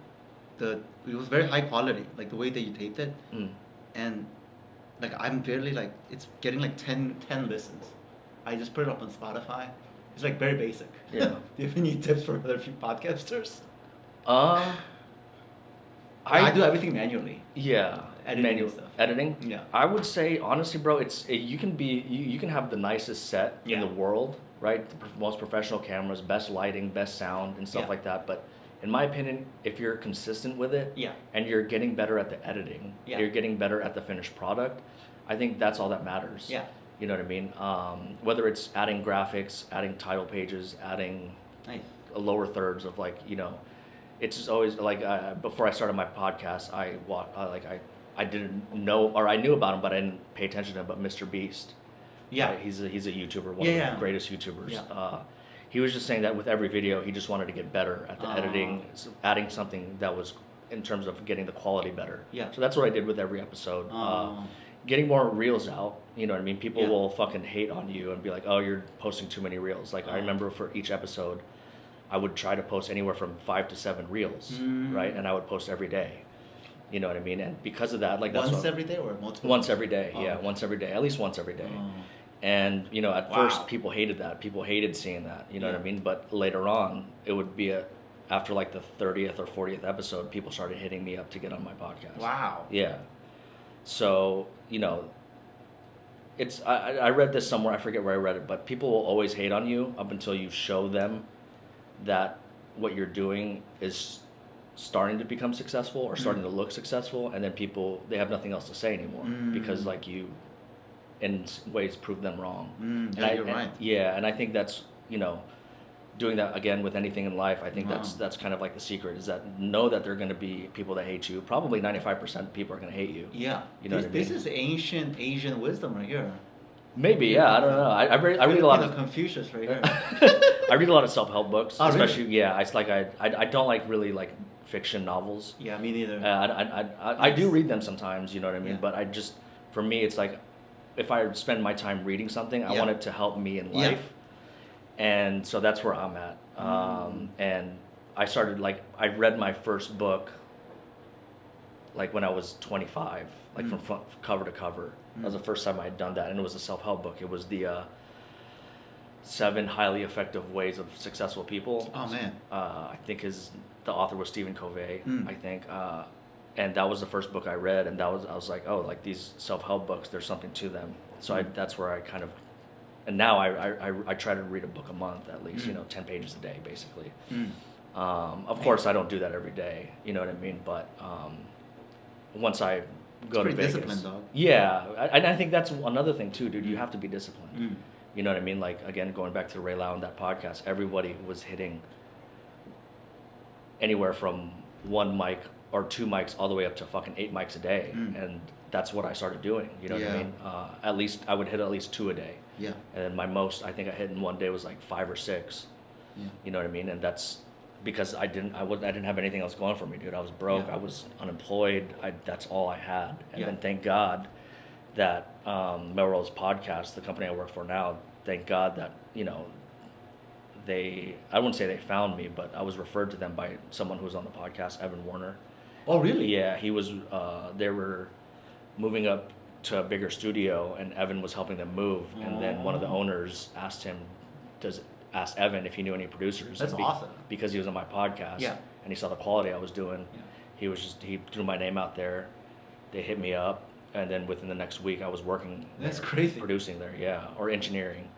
very high quality, like the way that you taped it, and like I'm barely like it's getting like 10 listens. I just put it up on Spotify. It's like very basic. Yeah. Do you have any tips for other podcasters? I do everything manually. Yeah. Editing stuff. Editing? Yeah. I would say honestly, bro, you can have the nicest set in the world, right? The most professional cameras, best lighting, best sound, and stuff like that. But in my opinion, if you're consistent with it, and you're getting better at the editing, you're getting better at the finished product, I think that's all that matters. Yeah. You know what I mean? Whether it's adding graphics, adding title pages, adding lower thirds of like, you know, it's just always like before I started my podcast, I didn't know, or I knew about him, but I didn't pay attention to him. But Mr. Beast, he's a YouTuber, one of the greatest YouTubers. Yeah. He was just saying that with every video, he just wanted to get better at the editing, adding something that was in terms of getting the quality better. Yeah. So that's what I did with every episode. Getting more reels out, you know what I mean? People will fucking hate on you and be like, oh, you're posting too many reels. Like I remember for each episode, I would try to post anywhere from 5 to 7 reels, right? And I would post every day. You know what I mean? And because of that, like that's once every day or multiple? Once every day, once every day, at least once every day. And you know, at first people hated that. People hated seeing that. You know what I mean? But later on, it would be after like the 30th or 40th episode, people started hitting me up to get on my podcast. Wow. Yeah. So you know, I read this somewhere. I forget where I read it, but people will always hate on you up until you show them that what you're doing is starting to become successful or starting to look successful, and then they have nothing else to say anymore because like you in ways proved them wrong. You're right. Yeah, and I think that's, you know, doing that again with anything in life. I think that's kind of like the secret is that know that there are going to be people that hate you. Probably 95% of people are going to hate you. Yeah. You know what I mean? This is ancient Asian wisdom right here. Maybe, yeah, I don't know. I read a lot of Confucius right here. I read a lot of self-help books, especially really? It's like I don't like really like fiction novels. Yeah, me neither. I do read them sometimes, you know what I mean. But for me, it's like if I spend my time reading something, I want it to help me in life, and so that's where I'm at. And I started I read my first book like when I was 25, like from front cover to cover. That was the first time I had done that, and it was a self-help book. It was the 7 highly effective ways of successful people. Oh man! I think the author was Stephen Covey. I think, and that was the first book I read, and I was like, oh, like these self-help books, there's something to them. So that's where I kind of, and now I try to read a book a month at least, 10 pages a day basically. Of course, I don't do that every day, you know what I mean? But once I go to Vegas. Disciplined, dog. Yeah, and I think that's another thing too, dude. You have to be disciplined. You know what I mean? Like again, going back to Ray Lau and that podcast, everybody was hitting anywhere from 1 mic or 2 mics all the way up to fucking 8 mics a day, and that's what I started doing. You know what I mean? At least I would hit at least 2 a day. Yeah. And then my most I think I hit in one day was like 5 or 6. Yeah. You know what I mean? And that's because I didn't have anything else going for me, dude. I was broke. I was unemployed. That's all I had. And then thank God that Melrose Podcast, the company I work for now, thank God that, I wouldn't say they found me, but I was referred to them by someone who was on the podcast, Evan Warner. Oh, really? Yeah, he was, they were moving up to a bigger studio, and Evan was helping them move, and then one of the owners asked Evan if he knew any producers. That's awesome. Because he was on my podcast, Yeah. and he saw the quality I was doing. Yeah. He threw my name out there. They hit me up, and then within the next week I was working. That's crazy. Producing there, or engineering,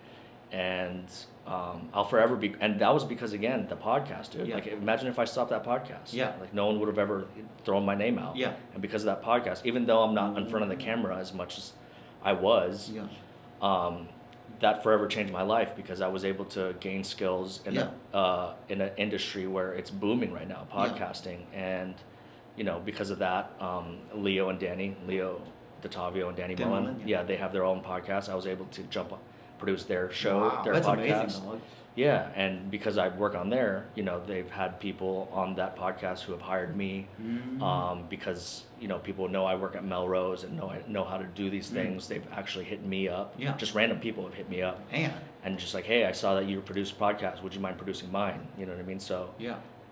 and I'll forever be. And that was because, again, the podcast, dude. Yeah. Like, imagine if I stopped that podcast. Yeah. Like, no one would have ever thrown my name out. Yeah. And because of that podcast, even though I'm not in front of the camera as much as I was, that forever changed my life, because I was able to gain skills in in an industry where it's booming right now, podcasting, and because of that, Leo DeTavio and Danny Mullen, they have their own podcast. I was able to produce their show, their that's podcast. Amazing. Yeah, and because I work on there, they've had people on that podcast who have hired me, because people know I work at Melrose and know how to do these things. They've actually hit me up. Yeah. Just random people have hit me up. And just like, hey, I saw that you produce a podcast. Would you mind producing mine? You know what I mean? So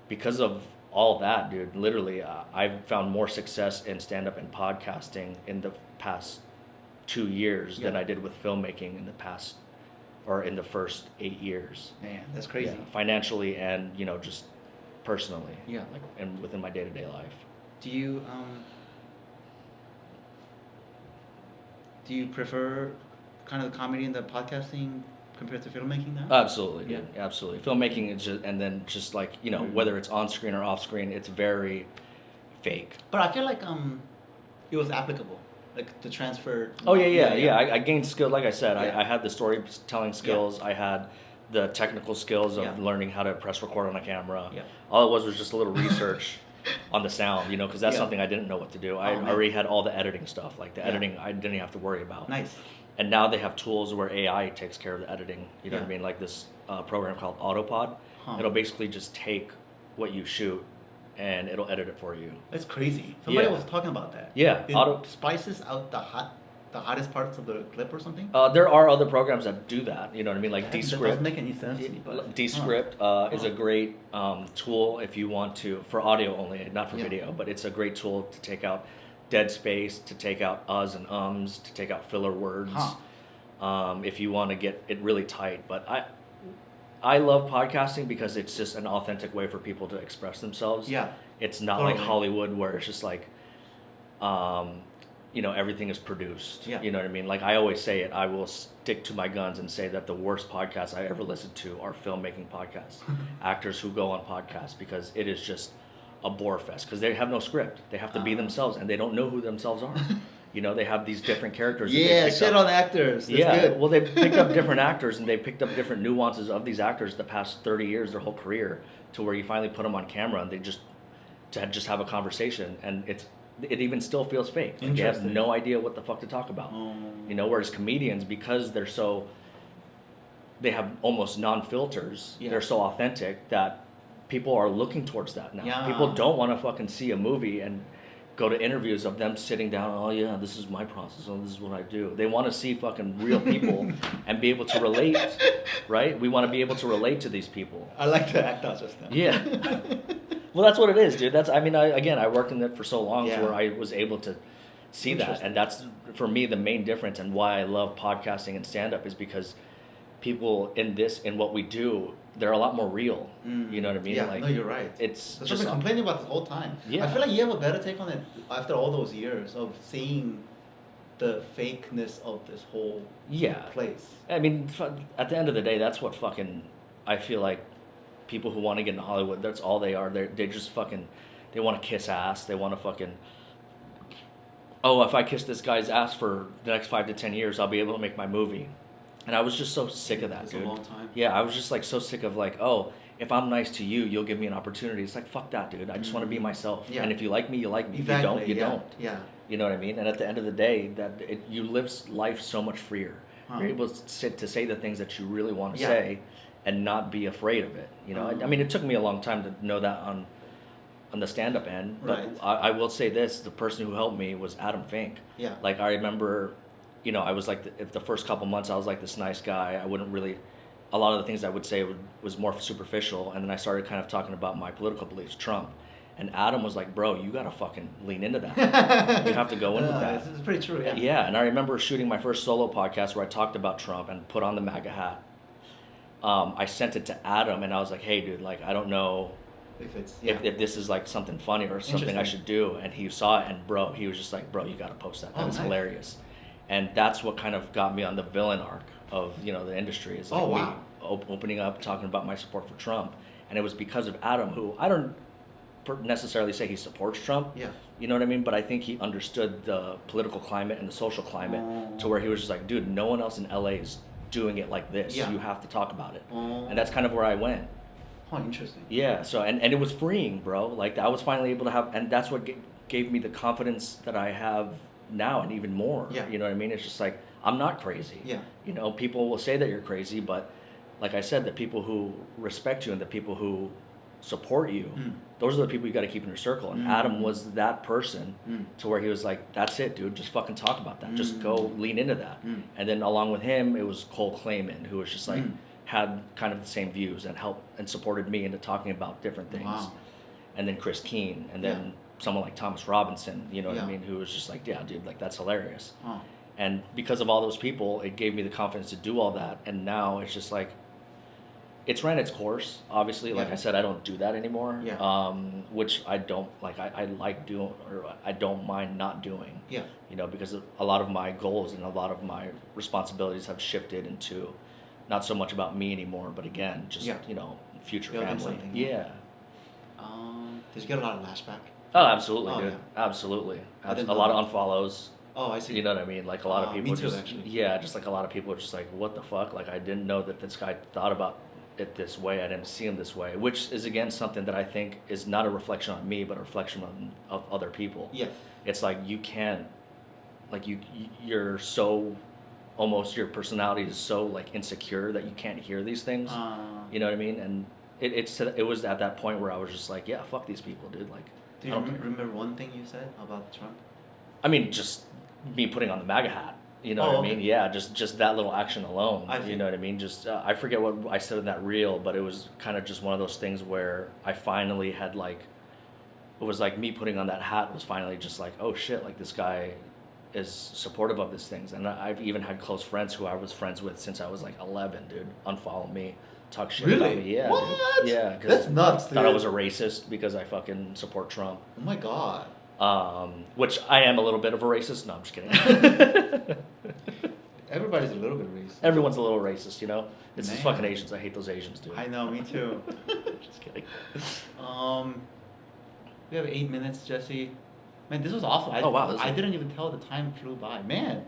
because of all that, dude, literally, I've found more success in stand-up and podcasting in the past 2 years than I did with filmmaking in the first 8 years. Man, that's crazy. Yeah, financially and just personally. Yeah. Like, and within my day-to-day life. Do you prefer kind of the comedy and the podcasting compared to filmmaking now? Absolutely, dude. Yeah. Absolutely. Filmmaking is just like whether it's on screen or off screen, it's very fake. But I feel like it was applicable. Like the transfer. Oh yeah. I gained skill. Like I said, I had the storytelling skills. I had the technical skills of learning how to press record on a camera. Yeah. All it was just a little research on the sound, because that's something I didn't know what to do. I already had all the editing stuff. Like the editing, I didn't have to worry about. Nice. And now they have tools where AI takes care of the editing. You know what I mean? Like this program called Autopod. It'll basically just take what you shoot and it'll edit it for you. That's crazy. Somebody was talking about that. Yeah. It spices out the hottest parts of the clip or something? There are other programs that do that. You know what I mean? Like Descript. That doesn't make any sense to me. But Descript is a great tool if you want to, for audio only, not for video, but it's a great tool to take out dead space, to take out uhs and ums, to take out filler words. If you want to get it really tight. But I love podcasting because it's just an authentic way for people to express themselves. Yeah. It's not like Hollywood where it's just like, everything is produced. Yeah. You know what I mean? Like I always say it, I will stick to my guns and say that the worst podcasts I ever listened to are filmmaking podcasts. Actors who go on podcasts, because it is just a bore fest because they have no script. They have to be themselves and they don't know who themselves are. They have these different characters. Shit on actors. That's good. Well, they've picked up different actors and they've picked up different nuances of these actors the past 30 years, their whole career, to where you finally put them on camera and they just have a conversation, and it even still feels fake. Like they have no idea what the fuck to talk about. Whereas comedians, because they have almost non-filters, they're so authentic that people are looking towards that now. Yeah. People don't want to fucking see a movie and go to interviews of them sitting down, oh yeah, this is my process, oh this is what I do. They want to see fucking real people and be able to relate, right? We want to be able to relate to these people. I like to act out just now. Yeah. Well, that's what it is, dude. I worked in it for so long to where I was able to see that. And that's, for me, the main difference and why I love podcasting and stand-up is because people in what we do, they're a lot more real. You know what I mean? Yeah, no, you're right. That's what I've been complaining about this whole time. Yeah. I feel like you have a better take on it after all those years of seeing the fakeness of this whole place. I mean, at the end of the day, that's what I feel like people who want to get into Hollywood, that's all they are. They just they want to kiss ass. They want to if I kiss this guy's ass for the next 5 to 10 years, I'll be able to make my movie. And I was just so sick of that, dude. It's a long time. Yeah, I was just so sick of if I'm nice to you, you'll give me an opportunity. It's like, fuck that, dude. I just want to be myself. Yeah. And if you like me, you like me. Exactly. If you don't, you don't. Yeah. You know what I mean? And at the end of the day, you live life so much freer. You're able to say the things that you really want to say and not be afraid of it. I mean, it took me a long time to know that on the stand-up end. But I will say this, the person who helped me was Adam Fink. Yeah. Like, I remember... I was if the first couple months I was this nice guy, I wouldn't really, a lot of the things I would say was more superficial, and then I started kind of talking about my political beliefs, Trump, And Adam was like, bro, you gotta fucking lean into that. You have to go in with that. This is pretty true, yeah. Yeah, and I remember shooting my first solo podcast where I talked about Trump and put on the MAGA hat. I sent it to Adam and I was like, hey dude, like I don't know if this is like something funny or something I should do. And he saw it and bro, he was just like, bro, you gotta post that. That is hilarious. And that's what kind of got me on the villain arc of, you know, the industry. Is like me opening up, talking about my support for Trump. And it was because of Adam, who I don't necessarily say he supports Trump. Yeah. You know what I mean? But I think he understood the political climate and the social climate to where he was just like, dude, no one else in LA is doing it like this. You have to talk about it. And that's kind of where I went. Oh, interesting. Yeah. So, and it was freeing, bro. Like I was finally able to have, and that's what gave me the confidence that I have now and even more. Yeah. You know what I mean? It's just like, I'm not crazy. Yeah. You know, people will say that you're crazy, but like I said, the people who respect you and the people who support you, those are the people you got to keep in your circle. And Adam was that person to where he was like, that's it, dude, just fucking talk about that. Just go lean into that. And then along with him, it was Cole Clayman, who was just like, had kind of the same views and helped and supported me into talking about different things. Wow. And then Chris Keene, and then someone like Thomas Robinson, you know what I mean, who was just like, yeah, dude, like that's hilarious. And because of all those people, it gave me the confidence to do all that. And now it's just like, it's ran its course, obviously. Like I said, I don't do that anymore, which I don't like. I like doing, or I don't mind not doing. Yeah. You know, because a lot of my goals and a lot of my responsibilities have shifted into not so much about me anymore, but again, just you know, future family. Yeah. Did you get a lot of lashback? Oh, absolutely, dude. Yeah. Absolutely. A lot of unfollows. Oh, I see. You know what I mean? Like a lot of people me too, just actually. Yeah, just like a lot of people are just like, what the fuck? Like I didn't know that this guy thought about it this way. I didn't see him this way, which is again something that I think is not a reflection on me, but a reflection of other people. Yeah. It's like you can't, like you're so, almost your personality is so like insecure that you can't hear these things. You know what I mean? And it was at that point where I was just like, yeah, fuck these people, dude. Like, do you remember one thing you said about Trump? I mean, just me putting on the MAGA hat. You know what I mean? Yeah, just that little action alone. You know what I mean? Just I forget what I said in that reel, but it was kind of just one of those things where I finally had like, it was like me putting on that hat was finally just like, oh shit, like this guy is supportive of these things. And I've even had close friends who I was friends with since I was like 11, dude, unfollow me, talk shit about me. Yeah, what? Dude. Yeah, that's nuts, dude. Thought I was a racist because I fucking support Trump. Oh my god. Which I am a little bit of a racist. No, I'm just kidding. Everybody's a little bit racist. Everyone's a little racist, you know? It's these fucking Asians. I hate those Asians, dude. I know, me too. Just kidding. We have 8 minutes, Jesse. Man, this was awful. I didn't even tell the time flew by. Man,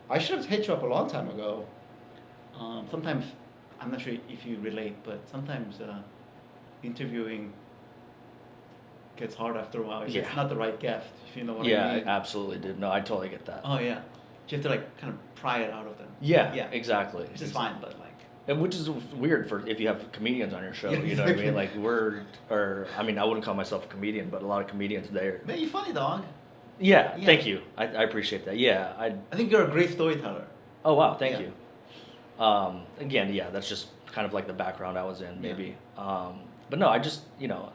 I should have hit you up a long time ago. Sometimes, I'm not sure if you relate, but sometimes interviewing gets hard after a while. It's not the right guest, if you know what I mean. Yeah, absolutely, dude. No, I totally get that. Oh, yeah. You have to, like, kind of pry it out of them. Yeah, exactly. Which is fine, but, like... And which is weird for if you have comedians on your show, you know what I mean? Like, I mean, I wouldn't call myself a comedian, but a lot of comedians there. Man, you're funny, dog. Yeah, thank you. I appreciate that. Yeah, I think you're a great storyteller. Oh, wow, thank you. Again, yeah, that's just kind of like the background I was in, maybe. But no, I just, you know...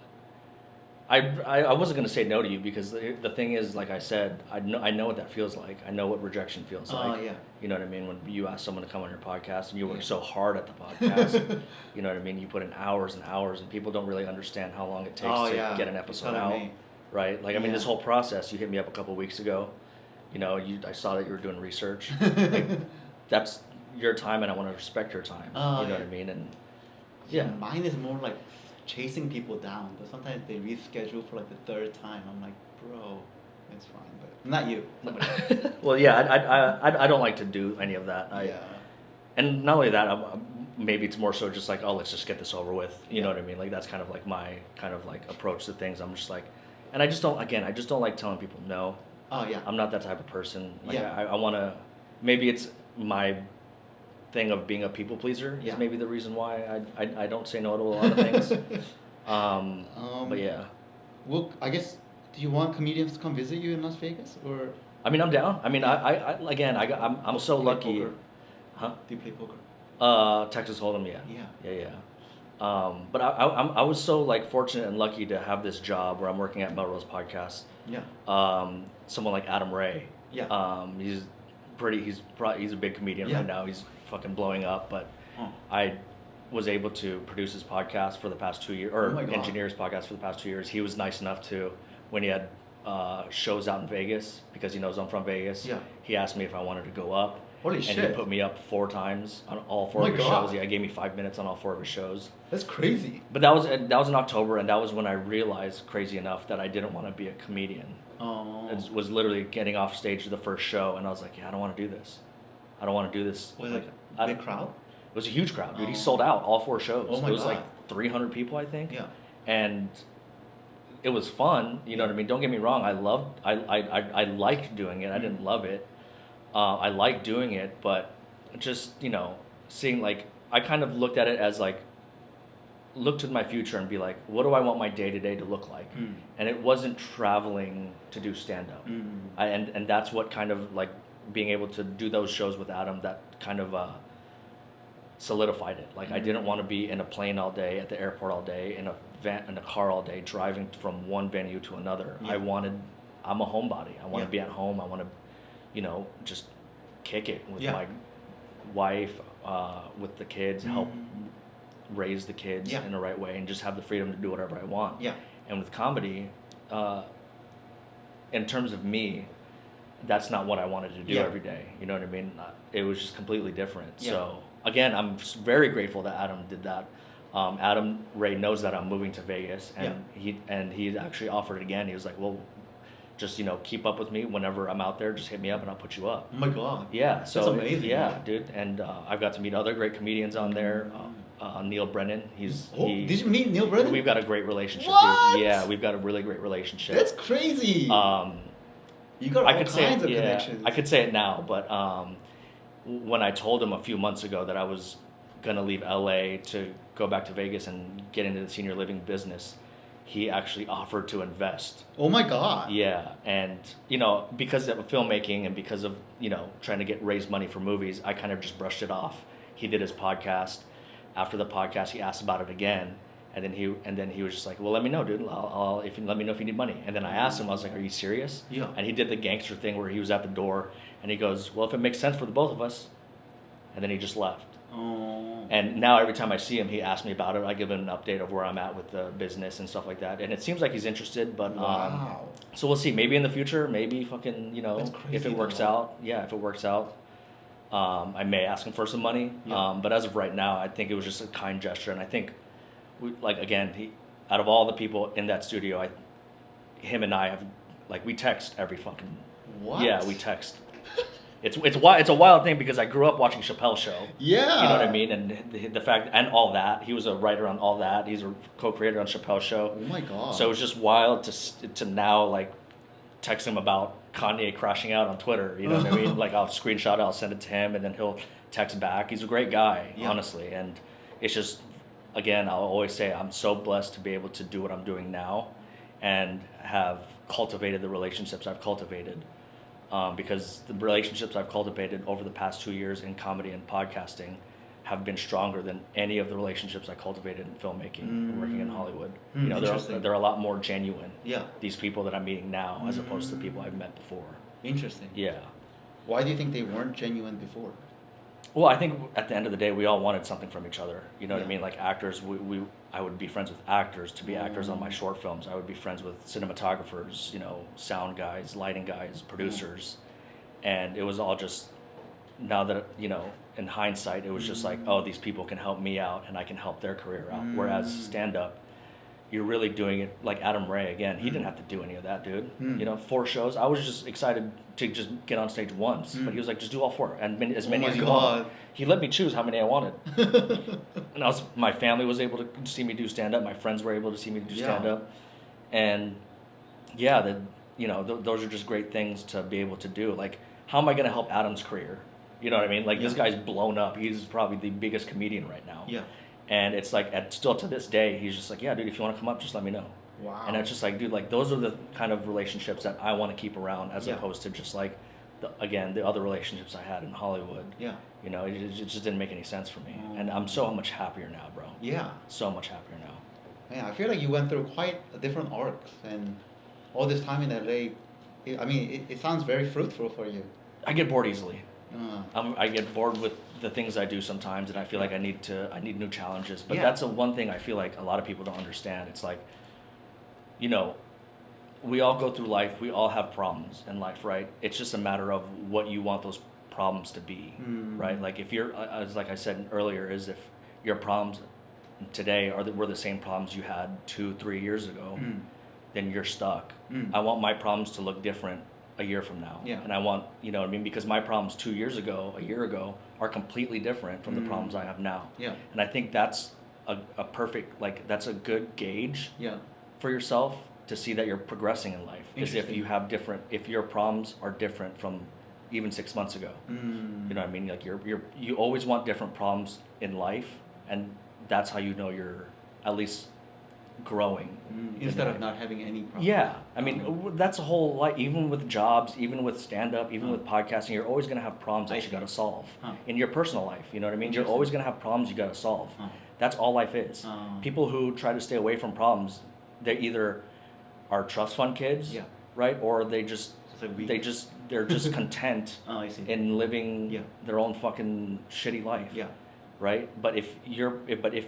I wasn't going to say no to you because the thing is, like I said, I know what that feels like. I know what rejection feels like. Oh, yeah. You know what I mean? When you ask someone to come on your podcast and you work so hard at the podcast, you know what I mean? You put in hours and hours and people don't really understand how long it takes to get an episode out. Right? Like, I mean, this whole process, you hit me up a couple weeks ago. You know, I saw that you were doing research. Like, that's your time and I want to respect your time. You know what I mean? And mine is more like chasing people down, but sometimes they reschedule for like the third time. I'm like, bro, it's fine, but not you. Well, yeah, I don't like to do any of that. And not only that, maybe it's more so just like, oh, let's just get this over with. You know what I mean? Like that's kind of like my kind of like approach to things. I'm just like, and I just don't like telling people no. Oh yeah. I'm not that type of person. Like, I want to. Maybe it's my thing of being a people pleaser is maybe the reason why I don't say no to a lot of things. But yeah. Well, I guess, do you want comedians to come visit you in Las Vegas, or? I mean, I'm down. I mean, I'm so lucky. Poker? Huh? Do you play poker? Texas Hold'em, yeah. But I was so like fortunate and lucky to have this job where I'm working at Melrose Podcast. Yeah. Someone like Adam Ray. Yeah. He's a big comedian right now. He's fucking blowing up. But I was able to produce his podcast for the past 2 years, or engineer his podcast for the past 2 years. He was nice enough to, when he had shows out in Vegas, because he knows I'm from Vegas. Yeah. He asked me if I wanted to go up. Holy shit. And he put me up 4 times on all 4 of his shows. Yeah, gave me 5 minutes on all 4 of his shows. That's crazy. But that was in October, and that was when I realized, crazy enough, that I didn't want to be a comedian. Oh. It was literally getting off stage to the first show, and I was like, yeah, I don't want to do this. I don't want to do this. Was it a big crowd? It was a huge crowd, dude. He sold out all 4 shows. Oh my it was God. like 300 people, I think. Yeah. And it was fun. You know what I mean? Don't get me wrong. I liked doing it. I didn't love it. I liked doing it, but just, seeing, like, I kind of looked at it as like, look to my future and be like, what do I want my day-to-day to look like? And it wasn't traveling to do stand-up. And that's what kind of, like, being able to do those shows with Adam, that kind of solidified it. Like, I didn't want to be in a plane all day, at the airport all day, in a car all day, driving from one venue to another. Yeah. I'm a homebody. I want to be at home. I want to, just kick it with my wife, with the kids, help raise the kids in the right way, and just have the freedom to do whatever I want. Yeah. And with comedy, in terms of me, that's not what I wanted to do every day. You know what I mean? It was just completely different. Yeah. So again, I'm very grateful that Adam did that. Adam Ray knows that I'm moving to Vegas, and he actually offered it again. He was like, well, just, keep up with me whenever I'm out there. Just hit me up and I'll put you up. Oh my God. Yeah. So that's amazing. Yeah, man. dude. And I've got to meet other great comedians on there. Neil Brennan. Did you meet Neil Brennan? We've got a great relationship. What? Dude. Yeah, we've got a really great relationship. That's crazy. You got all kinds of connections. I could say it now, but when I told him a few months ago that I was gonna leave LA to go back to Vegas and get into the senior living business, he actually offered to invest. Oh my God. Yeah, and because of filmmaking and because of trying to raise money for movies, I kind of just brushed it off. He did his podcast. After the podcast, he asked about it again, and then he was just like, "Well, let me know, dude. Let me know if you need money." And then I asked him, I was like, "Are you serious?" Yeah. And he did the gangster thing where he was at the door, and he goes, "Well, if it makes sense for the both of us," and then he just left. Oh. And now every time I see him, he asks me about it. I give him an update of where I'm at with the business and stuff like that. And it seems like he's interested, but wow. So we'll see. Maybe in the future, maybe fucking if it works out. Yeah, if it works out. I may ask him for some money, but as of right now, I think it was just a kind gesture, and I think, out of all the people in that studio, him and I have, we text every fucking. What? Yeah, we text. It's a wild thing because I grew up watching Chappelle's Show. Yeah. You know what I mean, and the fact and all that, he was a writer on all that. He's a co-creator on Chappelle's Show. Oh my God. So it was just wild to now text him about Kanye crashing out on Twitter, you know what I mean? I'll screenshot it, I'll send it to him, and then he'll text back. He's a great guy, honestly, and it's just, again, I'll always say I'm so blessed to be able to do what I'm doing now and have cultivated the relationships I've cultivated, because the relationships I've cultivated over the past 2 years in comedy and podcasting have been stronger than any of the relationships I cultivated in filmmaking and working in Hollywood. They're a lot more genuine. Yeah. These people that I'm meeting now, as opposed to people I've met before. Interesting. Yeah. Why do you think they weren't genuine before? Well, I think at the end of the day, we all wanted something from each other. You know what I mean? Like actors, I would be friends with actors to be actors on my short films. I would be friends with cinematographers, sound guys, lighting guys, producers, and it was all just. Now that in hindsight, it was just like, oh, these people can help me out, and I can help their career out. Whereas stand-up, you're really doing it like Adam Ray again. He didn't have to do any of that, dude. 4 shows. I was just excited to just get on stage once, but he was like, just do all 4 and as many as you want. He let me choose how many I wanted, and my family was able to see me do stand-up. My friends were able to see me do stand-up, and those are just great things to be able to do. Like, how am I going to help Adam's career? You know what I mean? This guy's blown up. He's probably the biggest comedian right now. Yeah. And it's still to this day, he's just like, yeah, dude, if you want to come up, just let me know. Wow. And it's just like, dude, those are the kind of relationships that I want to keep around, as opposed to just the other relationships I had in Hollywood. Yeah. You know, it just didn't make any sense for me. Oh. And I'm so much happier now, bro. Yeah. So much happier now. Yeah, I feel like you went through quite a different arcs, and all this time in LA. It sounds very fruitful for you. I get bored easily. Uh, I get bored with the things I do sometimes, and I feel like I need new challenges. But Yeah. that's one thing I feel like a lot of people don't understand. It's like, you know, we all go through life. We all have problems in life, right? It's just a matter of what you want those problems to be, right? Like if you're, as like I said earlier, is if your problems today were the same problems you had 2-3 years ago, then you're stuck. I want my problems to look different a year from now. Yeah. And I want, you know what I mean? Because my problems 2 years ago, a year ago, are completely different from the problems I have now. Yeah. And I think that's a perfect, like, that's a good gauge Yeah. for yourself to see that you're progressing in life. Is if you have if your problems are different from even 6 months ago. You know what I mean? Like you always want different problems in life, and that's how you know you're at least growing. Instead of not having any problems. Yeah, I mean that's a whole like even with jobs, even with stand up, even with podcasting, you're always gonna have problems that you gotta solve in your personal life. You know what I mean? You're always gonna have problems you gotta solve. That's all life is. People who try to stay away from problems, they either are trust fund kids, right, or they're just content in living their own fucking shitty life. Yeah. Right? But if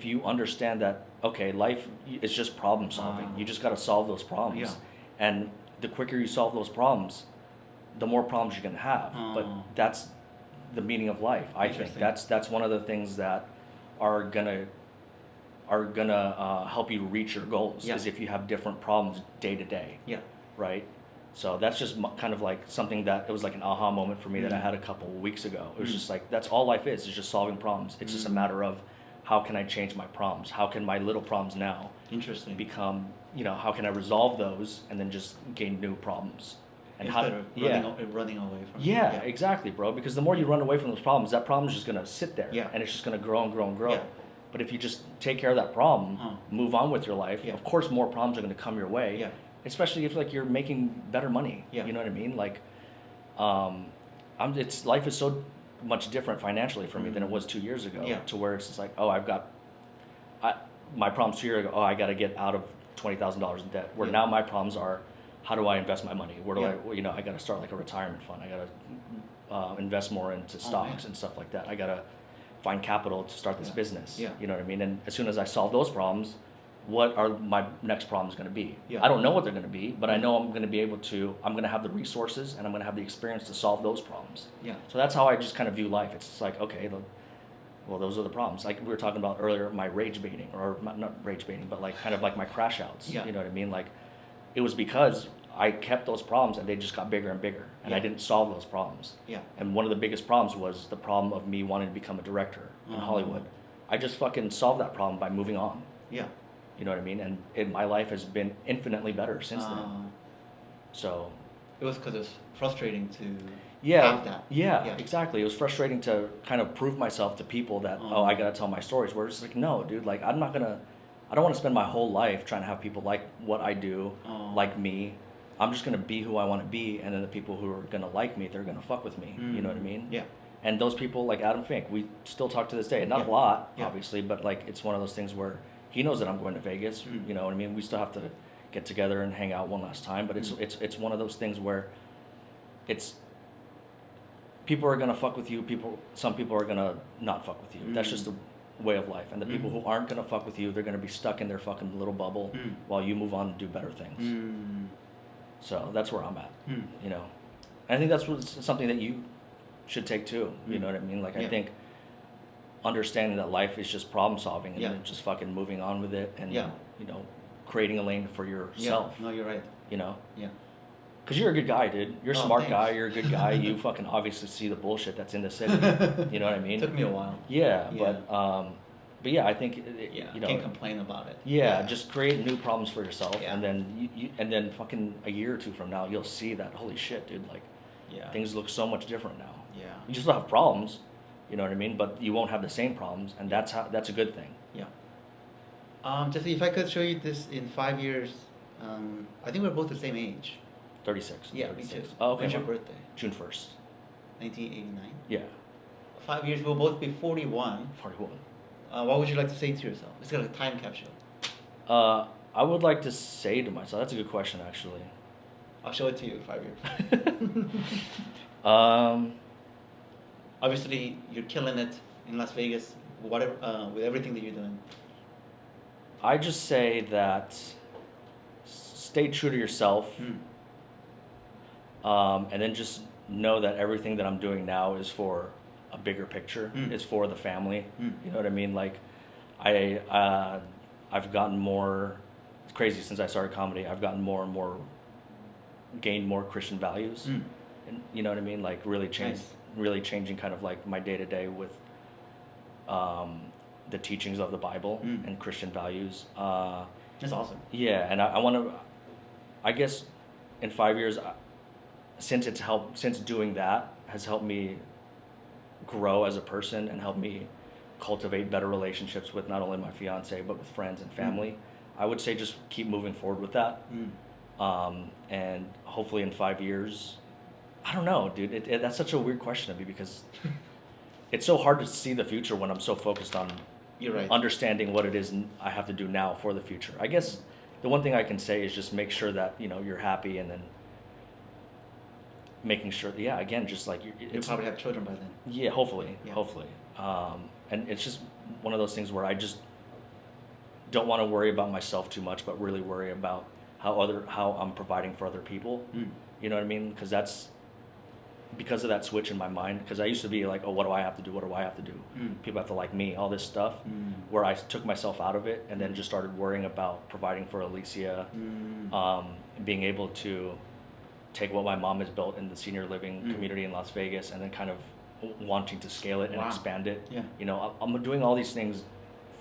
you understand that, okay, life is just problem solving. You just got to solve those problems. Yeah. And the quicker you solve those problems, the more problems you're going to have. But that's the meaning of life, I think. That's one of the things that are going to help you reach your goals is if you have different problems day to day. Yeah. Right? So that's just kind of like something that it was like an aha moment for me that I had a couple of weeks ago. It was just like, that's all life is just solving problems. It's just a matter of how can I change my problems? How can my little problems now become, you know, how can I resolve those and then just gain new problems? And Instead of running away from them. Yeah, exactly, bro. Because the more you run away from those problems, that problem is just going to sit there. Yeah. And it's just going to grow and grow and grow. Yeah. But if you just take care of that problem, move on with your life, of course more problems are going to come your way. Yeah. Especially if like you're making better money. Yeah. You know what I mean? Like, life is so much different financially for me than it was 2 years ago. Yeah. To where it's just like, oh, my problems 2 years ago. Oh, I got to get out of $20,000 in debt. Where now my problems are, how do I invest my money? Where do I got to start like a retirement fund. I got to invest more into stocks and stuff like that. I got to find capital to start this business. Yeah. You know what I mean? And as soon as I solve those problems, what are my next problems going to be? Yeah. I don't know what they're going to be, but I know I'm going to have the resources and I'm going to have the experience to solve those problems. Yeah. So that's how I just kind of view life. It's like, okay, well, those are the problems. Like we were talking about earlier, my rage baiting, or not rage baiting, but like kind of like my crash outs. Yeah. You know what I mean? Like it was because I kept those problems and they just got bigger and bigger, and I didn't solve those problems. Yeah. And one of the biggest problems was the problem of me wanting to become a director in Hollywood. I just fucking solved that problem by moving on. Yeah. You know what I mean? And my life has been infinitely better since then. So it was because it's frustrating to have that. Yeah, exactly. It was frustrating to kind of prove myself to people that I gotta tell my stories. Where it's like, no, dude, like I don't want to spend my whole life trying to have people like what I do, like me. I'm just gonna be who I want to be, and then the people who are gonna like me, they're gonna fuck with me. You know what I mean? Yeah. And those people, like Adam Fink, we still talk to this day. Not a lot, obviously, but like it's one of those things where he knows that I'm going to Vegas. You know what I mean? We still have to get together and hang out one last time. But it's one of those things where it's people are gonna fuck with you. Some people are gonna not fuck with you. That's just the way of life. And the people who aren't gonna fuck with you, they're gonna be stuck in their fucking little bubble while you move on and do better things. So that's where I'm at. You know, and I think that's something that you should take too. You know what I mean? Like I think understanding that life is just problem solving and then just fucking moving on with it and you know, creating a lane for yourself. No, you're right. You know? Yeah. Because you're a good guy, dude. You're a smart thanks. guy. You're a good guy. You fucking obviously see the bullshit that's in the city. You know what I mean? Took me a while. Yeah. But yeah, I think you know, can't complain about it. Yeah, just create new problems for yourself, Yeah. and then and then fucking a year or two from now, you'll see that holy shit, dude. Like, things look so much different now. Yeah. You still have problems, you know what I mean? But you won't have the same problems, and that's a good thing. Yeah. Jesse, if I could show you this in 5 years, I think we're both the same age. 36. Yeah, 36. me too. Oh, okay. When's your birthday? June 1st. 1989. Yeah. 5 years, we'll both be 41. 41. What would you like to say to yourself? It's like a time capsule. I would like to say to myself, that's a good question, actually. I'll show it to you in 5 years. Obviously, you're killing it in Las Vegas, whatever, with everything that you're doing. I just say that stay true to yourself, and then just know that everything that I'm doing now is for a bigger picture. It's for the family. You know what I mean? Like, I've gotten more. It's crazy since I started comedy. I've gotten more and more, gained more Christian values, and you know what I mean? Like really changing kind of like my day to day with the teachings of the Bible and Christian values. That's awesome. Yeah, and I want to. I guess in 5 years, since doing that has helped me grow as a person and helped me cultivate better relationships with not only my fiance but with friends and family. I would say just keep moving forward with that, and hopefully in 5 years, I don't know, dude. That's such a weird question to me because it's so hard to see the future when I'm so focused on understanding what it is I have to do now for the future. I guess the one thing I can say is just make sure that you're happy, and then making sure, again, just like you'll probably have children by then. Yeah, hopefully. And it's just one of those things where I just don't want to worry about myself too much, but really worry about how I'm providing for other people. You know what I mean? Because of that switch in my mind. Because I used to be like, oh, what do I have to do? What do I have to do? People have to like me, all this stuff. Where I took myself out of it and then just started worrying about providing for Alicia, being able to take what my mom has built in the senior living community in Las Vegas and then kind of wanting to scale it and expand it. I'm doing all these things,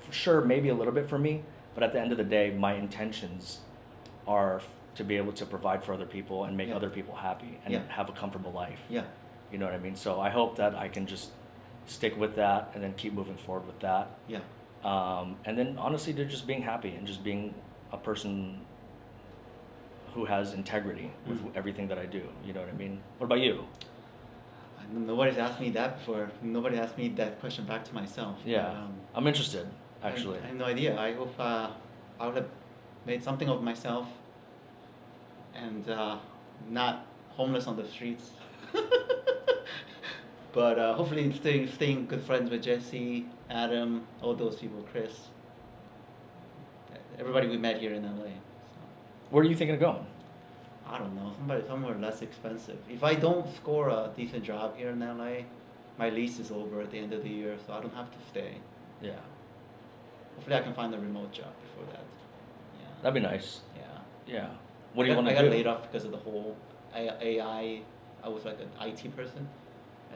sure, maybe a little bit for me, but at the end of the day, my intentions are to be able to provide for other people and make other people happy and have a comfortable life. You know what I mean? So I hope that I can just stick with that and then keep moving forward with that. And then honestly, they're just being happy and just being a person who has integrity with everything that I do. You know what I mean? What about you? Nobody's asked me that before. Nobody asked me that question back to myself. I'm interested, actually. I have no idea. I hope I would have made something of myself and not homeless on the streets. But hopefully staying good friends with Jesse, Adam, all those people, Chris. Everybody we met here in LA. Where are you thinking of going? I don't know, somewhere less expensive. If I don't score a decent job here in LA, my lease is over at the end of the year, so I don't have to stay. Hopefully I can find a remote job before that. That'd be nice. Yeah. What do you want to do? I got laid off because of the whole AI. I was like an IT person,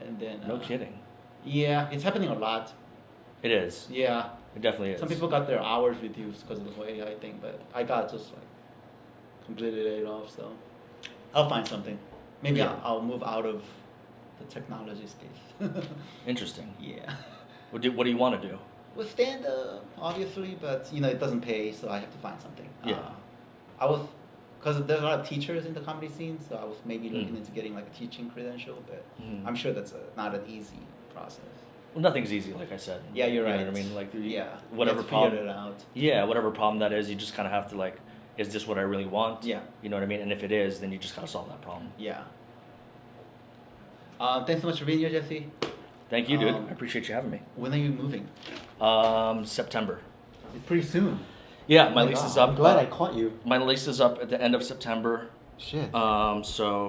and then. No kidding. Yeah, it's happening a lot. It is. Yeah. It definitely is. Some people got their hours reduced because of the whole AI thing, but I got just like completely laid off. So I'll find something. Maybe I'll move out of the technology space. Interesting. Yeah. What do you want to do? Well, stand-up, obviously, but it doesn't pay, so I have to find something. Because there's a lot of teachers in the comedy scene, so I was maybe looking into getting like a teaching credential, but I'm sure that's not an easy process. Well, nothing's easy, like I said. Yeah, you're right. You know what I mean? Like, whatever problem. Figure it out. Yeah, whatever problem that is, you just kind of have to like, is this what I really want? Yeah. You know what I mean? And if it is, then you just gotta solve that problem. Yeah. Thanks so much for being here, Jesse. Thank you, dude. I appreciate you having me. When are you moving? September. It's pretty soon. Yeah, my lease is up. I'm glad I caught you. My lease is up at the end of September. Shit. So